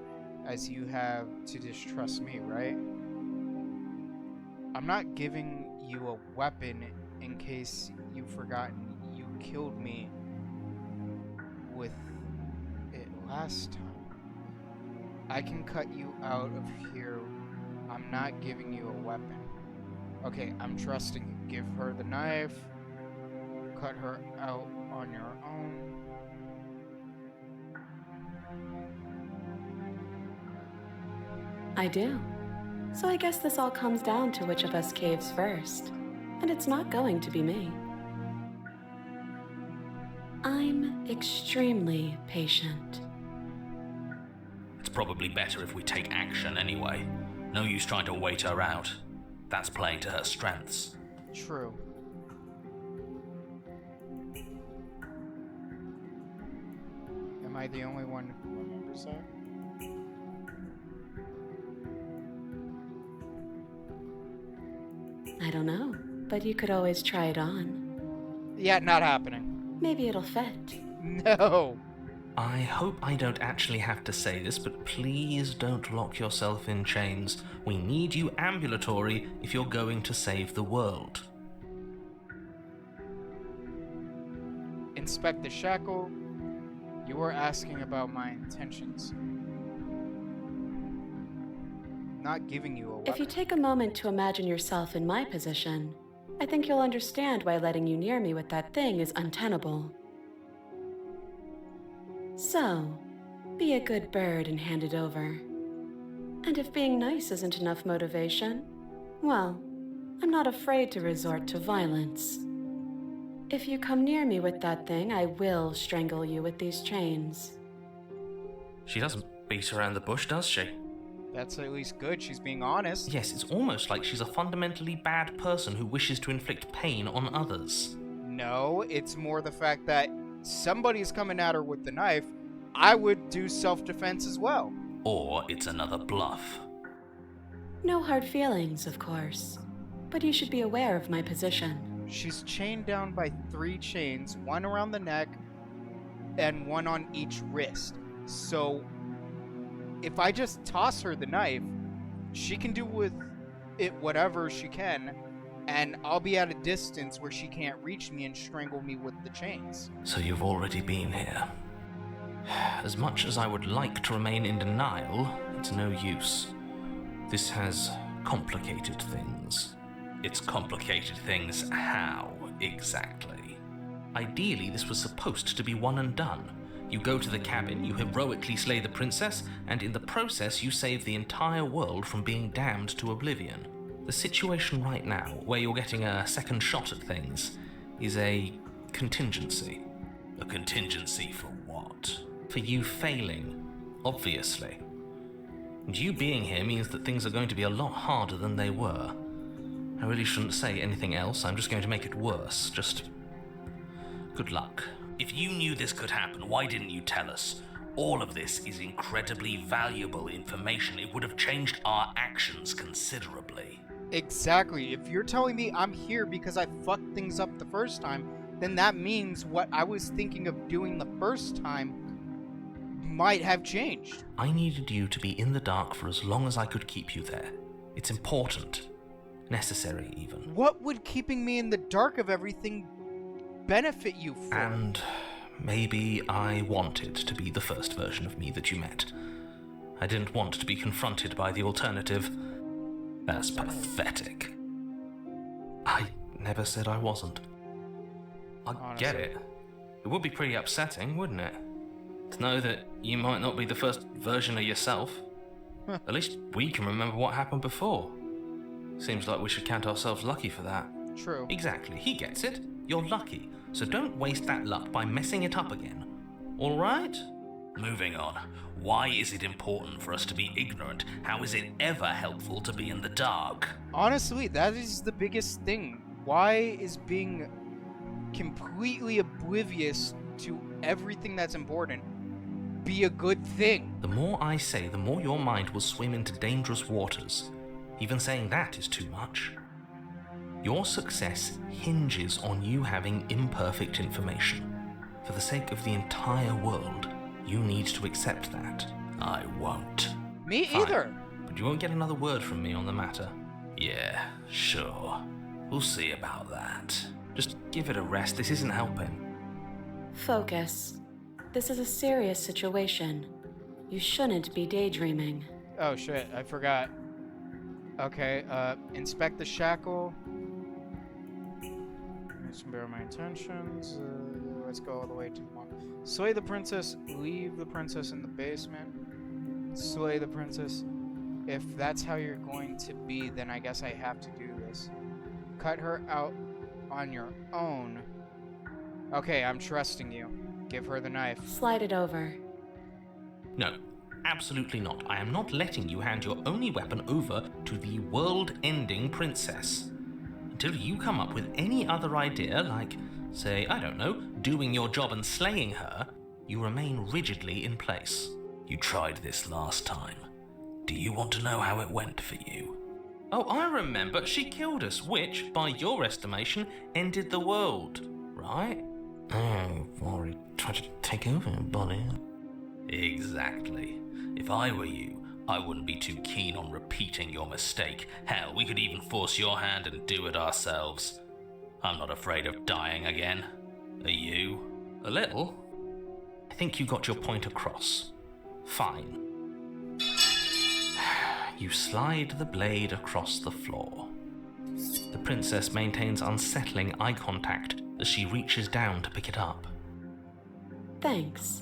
as you have to distrust me, right? I'm not giving you a weapon in case you've forgotten you killed me with it last time. I can cut you out of here. I'm not giving you a weapon. Okay, I'm trusting you. Give her the knife. Cut her out on your own. I do. So I guess this all comes down to which of us caves first. And it's not going to be me. I'm extremely patient. It's probably better if we take action anyway. No use trying to wait her out. That's playing to her strengths. True. Am I the only one who remembers that? I don't know, but you could always try it on. Yeah, not happening. Maybe it'll fit. No! I hope I don't actually have to say this, but please don't lock yourself in chains. We need you ambulatory if you're going to save the world. Inspect the shackle. You were asking about my intentions. Not giving you a weapon. If you take a moment to imagine yourself in my position, I think you'll understand why letting you near me with that thing is untenable. So, be a good bird and hand it over. And if being nice isn't enough motivation, well, I'm not afraid to resort to violence. If you come near me with that thing, I will strangle you with these chains. She doesn't beat around the bush, does she? That's at least good. She's being honest. Yes, it's almost like she's a fundamentally bad person who wishes to inflict pain on others. No, it's more the fact that somebody's coming at her with the knife. I would do self-defense as well. Or it's another bluff. No hard feelings, of course. But you should be aware of my position. She's chained down by 3 chains, one around the neck and one on each wrist. So if I just toss her the knife, she can do with it whatever she can, and I'll be at a distance where she can't reach me and strangle me with the chains. So you've already been here. As much as I would like to remain in denial, it's no use. This has complicated things. It's complicated things how, exactly? Ideally, this was supposed to be one and done. You go to the cabin, you heroically slay the princess, and in the process you save the entire world from being damned to oblivion. The situation right now, where you're getting a second shot at things, is a contingency. A contingency for what? For you failing, obviously. And you being here means that things are going to be a lot harder than they were. I really shouldn't say anything else, I'm just going to make it worse. Just good luck. If you knew this could happen, why didn't you tell us? All of this is incredibly valuable information. It would have changed our actions considerably. Exactly. If you're telling me I'm here because I fucked things up the first time, then that means what I was thinking of doing the first time might have changed. I needed you to be in the dark for as long as I could keep you there. It's important. Necessary, even. What would keeping me in the dark of everything benefit you for? And maybe I wanted to be the first version of me that you met. I didn't want to be confronted by the alternative. That's pathetic. I never said I wasn't. I get it. It would be pretty upsetting, wouldn't it? To know that you might not be the first version of yourself. At least we can remember what happened before. Seems like we should count ourselves lucky for that. True. Exactly, he gets it. You're lucky, so don't waste that luck by messing it up again. Alright? Moving on. Why is it important for us to be ignorant? How is it ever helpful to be in the dark? Honestly, that is the biggest thing. Why is being completely oblivious to everything that's important be a good thing? The more I say, the more your mind will swim into dangerous waters. Even saying that is too much. Your success hinges on you having imperfect information. For the sake of the entire world, you need to accept that. I won't. Me Fine. either. But you won't get another word from me on the matter. Yeah, sure. We'll see about that. Just give it a rest. This isn't helping. Focus. This is a serious situation. You shouldn't be daydreaming. Oh shit, I forgot. Okay, inspect the shackle. Let's bear my intentions. Let's go all the way to one. Slay the princess, leave the princess in the basement. Slay the princess. If that's how you're going to be, then I guess I have to do this. cut her out on your own. Okay, I'm trusting you. Give her the knife. Slide it over. No, absolutely not. I am not letting you hand your only weapon over to the world-ending princess. Until you come up with any other idea, like, say, I don't know, doing your job and slaying her, you remain rigidly in place. You tried this last time. Do you want to know how it went for you? Oh, I remember. She killed us, which, by your estimation, ended the world, right? Oh, or he tried to take over your body. Exactly. If I were you, I wouldn't be too keen on repeating your mistake. Hell, we could even force your hand and do it ourselves. I'm not afraid of dying again. Are you? A little. I think you got your point across. Fine. You slide the blade across the floor. The princess maintains unsettling eye contact as she reaches down to pick it up. Thanks.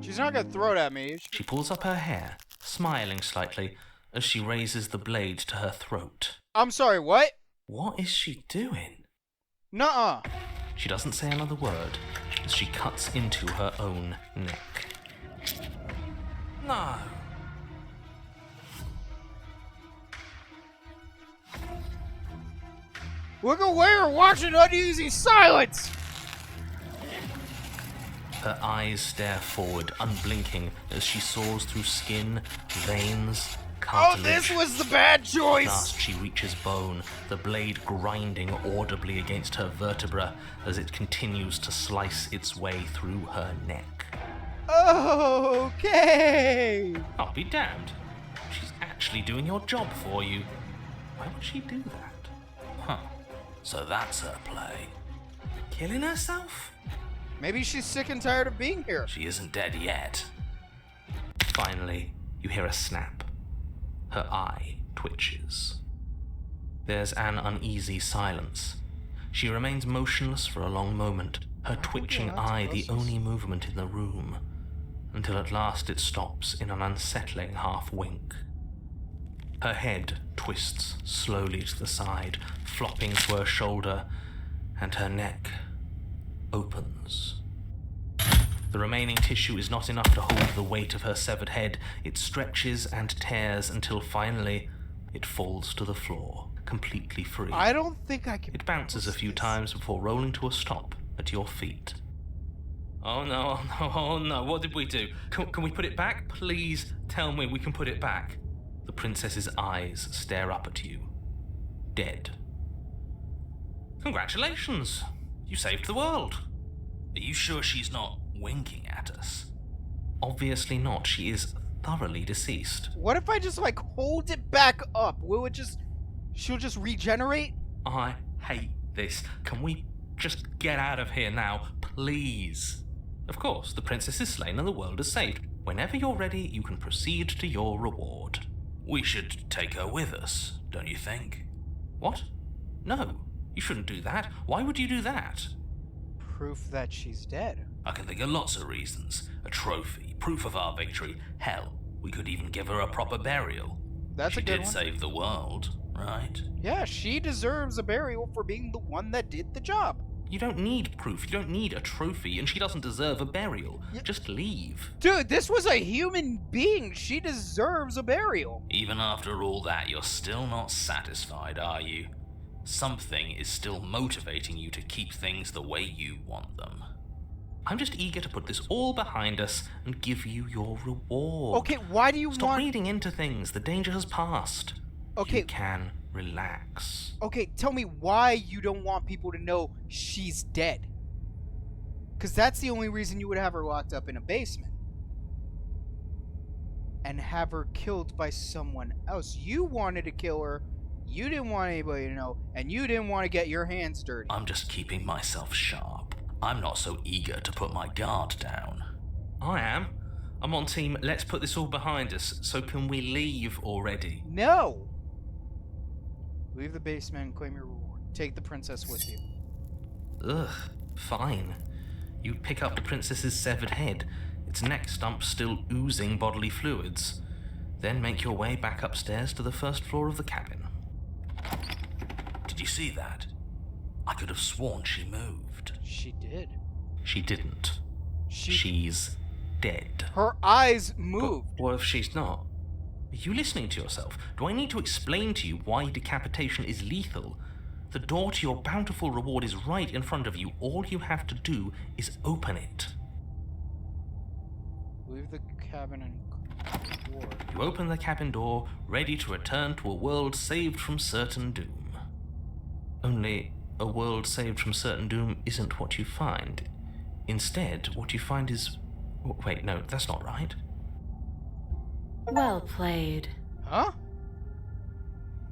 She's not gonna throw it at me. She pulls up her hair, smiling slightly as she raises the blade to her throat. I'm sorry, what? What is she doing? Nuh-uh. She doesn't say another word as she cuts into her own neck. No. Look away or watching uneasy silence! Her eyes stare forward, unblinking, as she saws through skin, veins, cartilage. Oh, this was the bad choice! Last she reaches bone, the blade grinding audibly against her vertebra as it continues to slice its way through her neck. Okay! I'll be damned. She's actually doing your job for you. Why would she do that? Huh. So that's her play. Killing herself? Maybe she's sick and tired of being here. She isn't dead yet. Finally, you hear a snap. Her eye twitches. There's an uneasy silence. She remains motionless for a long moment, her twitching eye the only movement in the room, until at last it stops in an unsettling half-wink. Her head twists slowly to the side, flopping to her shoulder, and her neck opens. The remaining tissue is not enough to hold the weight of her severed head. It stretches and tears until finally it falls to the floor, completely free. I don't think I can. It bounces a few times before rolling to a stop at your feet. Oh no, oh no, oh no, what did we do? Can we put it back? Please tell me we can put it back. The princess's eyes stare up at you. Dead. Congratulations! You saved the world. Are you sure she's not winking at us? Obviously not. She is thoroughly deceased. What if I just, like, hold it back up? Will it just... She'll just regenerate? I hate this. Can we just get out of here now, please? Of course, the princess is slain and the world is saved. Whenever you're ready, you can proceed to your reward. We should take her with us, don't you think? What? No, you shouldn't do that. Why would you do that? Proof that she's dead. I can think of lots of reasons. A trophy, proof of our victory. Hell, we could even give her a proper burial. That's she a good did one. save the world, right? Yeah, she deserves a burial for being the one that did the job. You don't need proof, you don't need a trophy, and she doesn't deserve a burial. Yeah. Just leave. Dude, this was a human being. She deserves a burial. Even after all that, you're still not satisfied, are you? Something is still motivating you to keep things the way you want them. I'm just eager to put this all behind us and give you your reward. Okay, why do you Stop want... reading into things. The danger has passed. Okay. You can relax. Okay, tell me why you don't want people to know she's dead. Because that's the only reason you would have her locked up in a basement. And have her killed by someone else. You wanted to kill her. You didn't want anybody to know. And you didn't want to get your hands dirty. I'm just keeping myself sharp. I'm not so eager to put my guard down. I am. I'm on team, let's put this all behind us. So can we leave already? No! Leave the basement and claim your reward. Take the princess with you. Ugh, fine. You pick up the princess's severed head, its neck stump still oozing bodily fluids. Then make your way back upstairs to the first floor of the cabin. you see that? I could have sworn she moved. She did. She didn't. She's dead. Her eyes moved. But what if she's not? Are you listening to yourself? Do I need to explain to you why decapitation is lethal? The door to your bountiful reward is right in front of you. All you have to do is open it. Leave the cabin and door. You open the cabin door, ready to return to a world saved from certain doom. Only, a world saved from certain doom isn't what you find. Instead, what you find is... Wait, no, that's not right. Well played. Huh?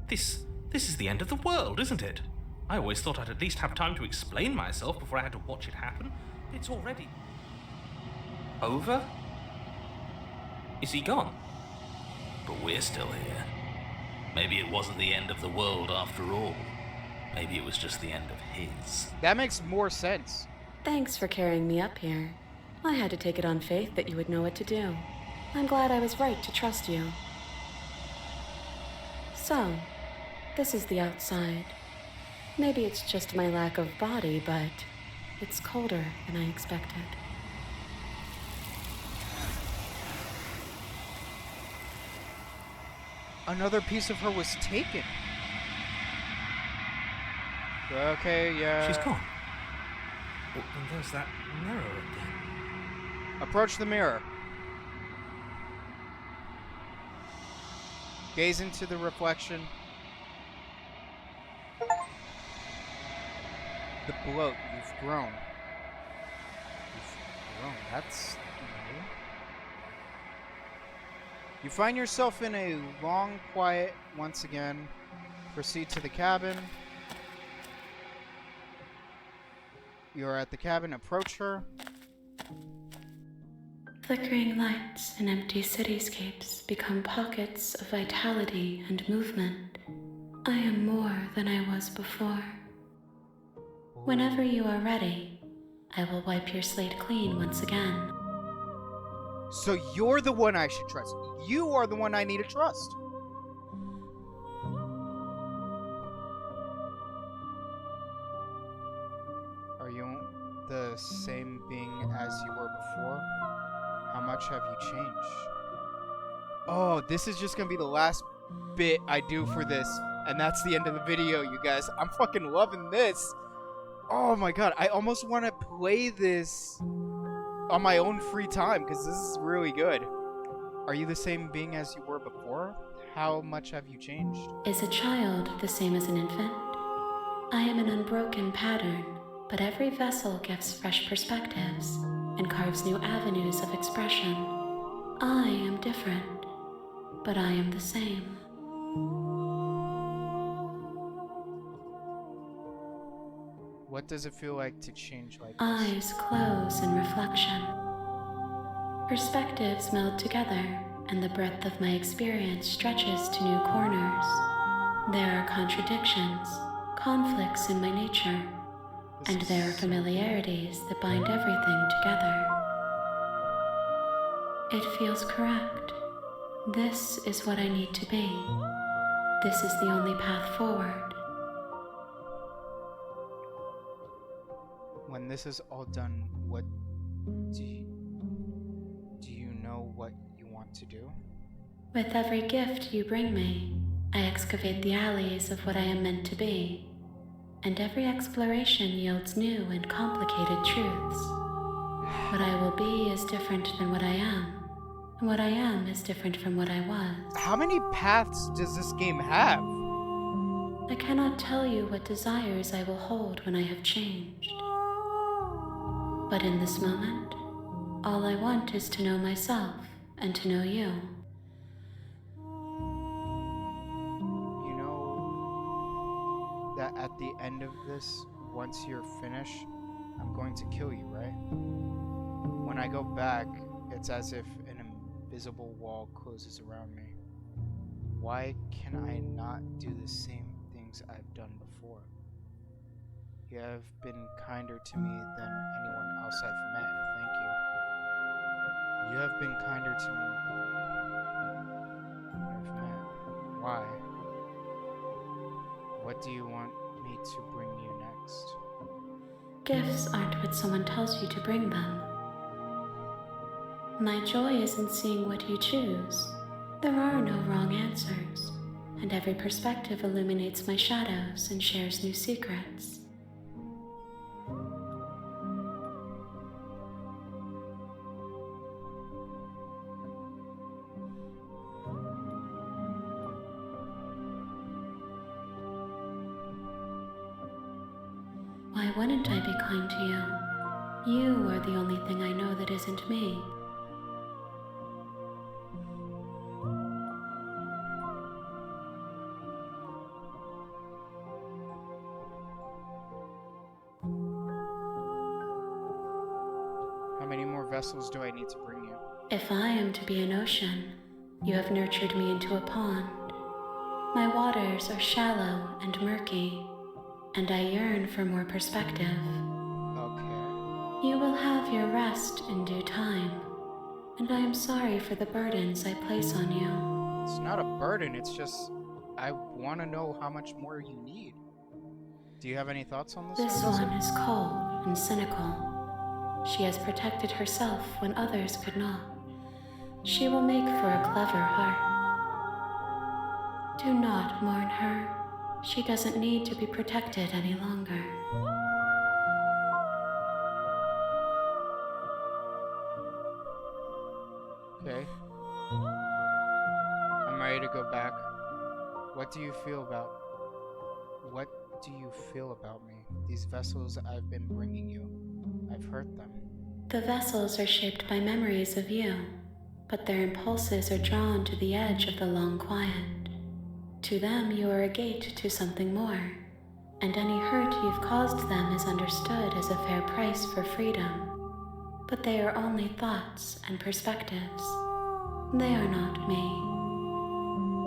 This is the end of the world, isn't it? I always thought I'd at least have time to explain myself before I had to watch it happen. It's already... over? Is he gone? But we're still here. Maybe it wasn't the end of the world after all. Maybe it was just the end of his. That makes more sense. Thanks for carrying me up here. I had to take it on faith that you would know what to do. I'm glad I was right to trust you. So, this is the outside. Maybe it's just my lack of body, but it's colder than I expected. Another piece of her was taken. Okay, yeah. She's gone. Oh, and there's that mirror again. Approach the mirror. Gaze into the reflection. The bloat. You've grown. You've grown. That's new. You find yourself in a long quiet once again. Proceed to the cabin. You're at the cabin. Approach her. Flickering lights and empty cityscapes become pockets of vitality and movement. I am more than I was before. Whenever you are ready, I will wipe your slate clean once again. So you're the one I should trust. You are the one I need to trust. Are you the same being as you were before? How much have you changed? Oh, this is just gonna be the last bit I do for this. And that's the end of the video, you guys. I'm fucking loving this. Oh my god, I almost want to play this on my own free time, because this is really good. Are you the same being as you were before? How much have you changed? Is a child the same as an infant? I am an unbroken pattern, but every vessel gives fresh perspectives and carves new avenues of expression. I am different, but I am the same. What does it feel like to change like this? Eyes close in reflection. Perspectives meld together, and the breadth of my experience stretches to new corners. There are contradictions, conflicts in my nature, and there are familiarities that bind everything together. It feels correct. This is what I need to be. This is the only path forward. When this is all done, what do you know what you want to do? With every gift you bring me, I excavate the alleys of what I am meant to be, and every exploration yields new and complicated truths. What I will be is different than what I am, and what I am is different from what I was. How many paths does this game have? I cannot tell you what desires I will hold when I have changed. But in this moment, all I want is to know myself and to know you. You know that at the end of this, once you're finished, I'm going to kill you, right? When I go back, it's as if an invisible wall closes around me. Why can I not do the same things I've done before? You have been kinder to me than anyone else I've met. Thank you. You have been kinder to me than I've met. Why? What do you want me me to bring you next? Gifts aren't what someone tells you to bring them. My joy is in seeing what you choose. There are no wrong answers, and every perspective illuminates my shadows and shares new secrets. Why wouldn't I be kind to you? You are the only thing I know that isn't me. How many more vessels do I need to bring you? If I am to be an ocean, you have nurtured me into a pond. My waters are shallow and murky, and I yearn for more perspective. Okay. You will have your rest in due time, and I am sorry for the burdens I place on you. It's not a burden, it's just I want to know how much more you need. Do you have any thoughts on this? This one is cold and cynical. She has protected herself when others could not. She will make for a clever heart. Do not mourn her. She doesn't need to be protected any longer. Okay. I'm ready to go back. What do you feel about... What do you feel about me? These vessels I've been bringing you. I've hurt them. The vessels are shaped by memories of you, but their impulses are drawn to the edge of the long quiet. To them, you are a gate to something more, and any hurt you've caused them is understood as a fair price for freedom. But they are only thoughts and perspectives. They are not me.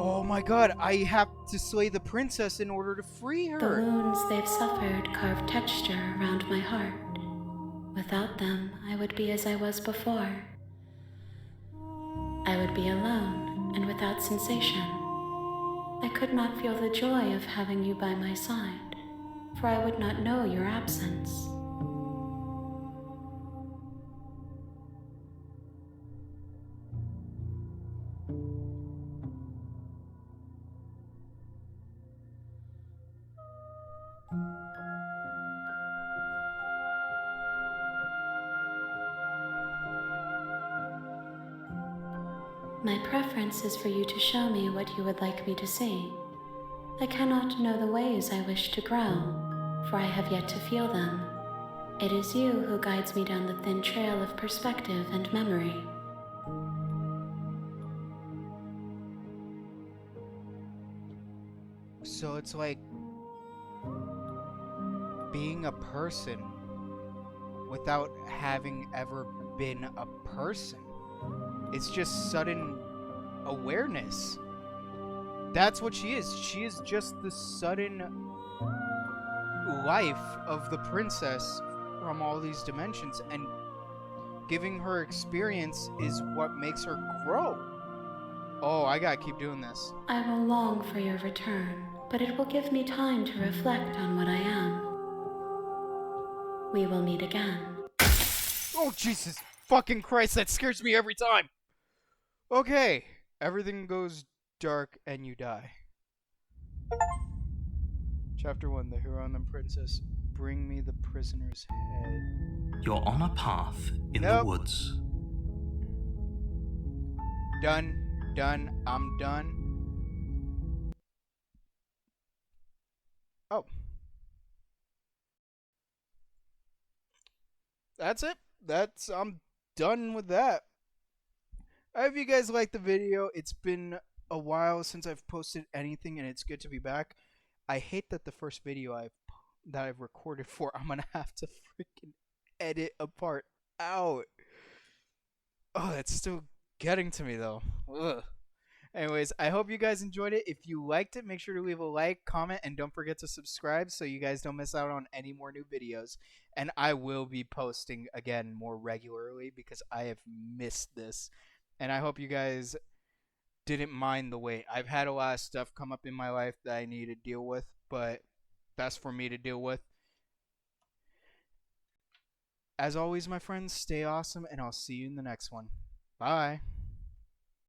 Oh my god, I have to slay the princess in order to free her! The wounds they've suffered carve texture around my heart. Without them, I would be as I was before. I would be alone and without sensation. I could not feel the joy of having you by my side, for I would not know your absence. My preference is for you to show me what you would like me to see. I cannot know the ways I wish to grow, for I have yet to feel them. It is you who guides me down the thin trail of perspective and memory. So it's like being a person without having ever been a person. It's just sudden awareness. That's what she is. She is just the sudden life of the princess from all these dimensions, and giving her experience is what makes her grow. Oh, I gotta keep doing this. I will long for your return, but it will give me time to reflect on what I am. We will meet again. Oh, Jesus fucking Christ, that scares me every time. Okay, everything goes dark and you die. Chapter 1, The Hero and the Princess. Bring me the prisoner's head. You're on a path in the woods. Done. I'm done. Oh. That's it. I'm done with that. I hope you guys liked the video. It's been a while since I've posted anything, and it's good to be back. I hate that the first video I've recorded for, I'm gonna have to freaking edit a part out. Oh, that's still getting to me though. Ugh. Anyways, I hope you guys enjoyed it. If you liked it, make sure to leave a like, comment, and don't forget to subscribe so you guys don't miss out on any more new videos. And I will be posting again more regularly because I have missed this. And I hope you guys didn't mind the wait. I've had a lot of stuff come up in my life that I need to deal with, but best for me to deal with. As always, my friends, stay awesome, and I'll see you in the next one. Bye.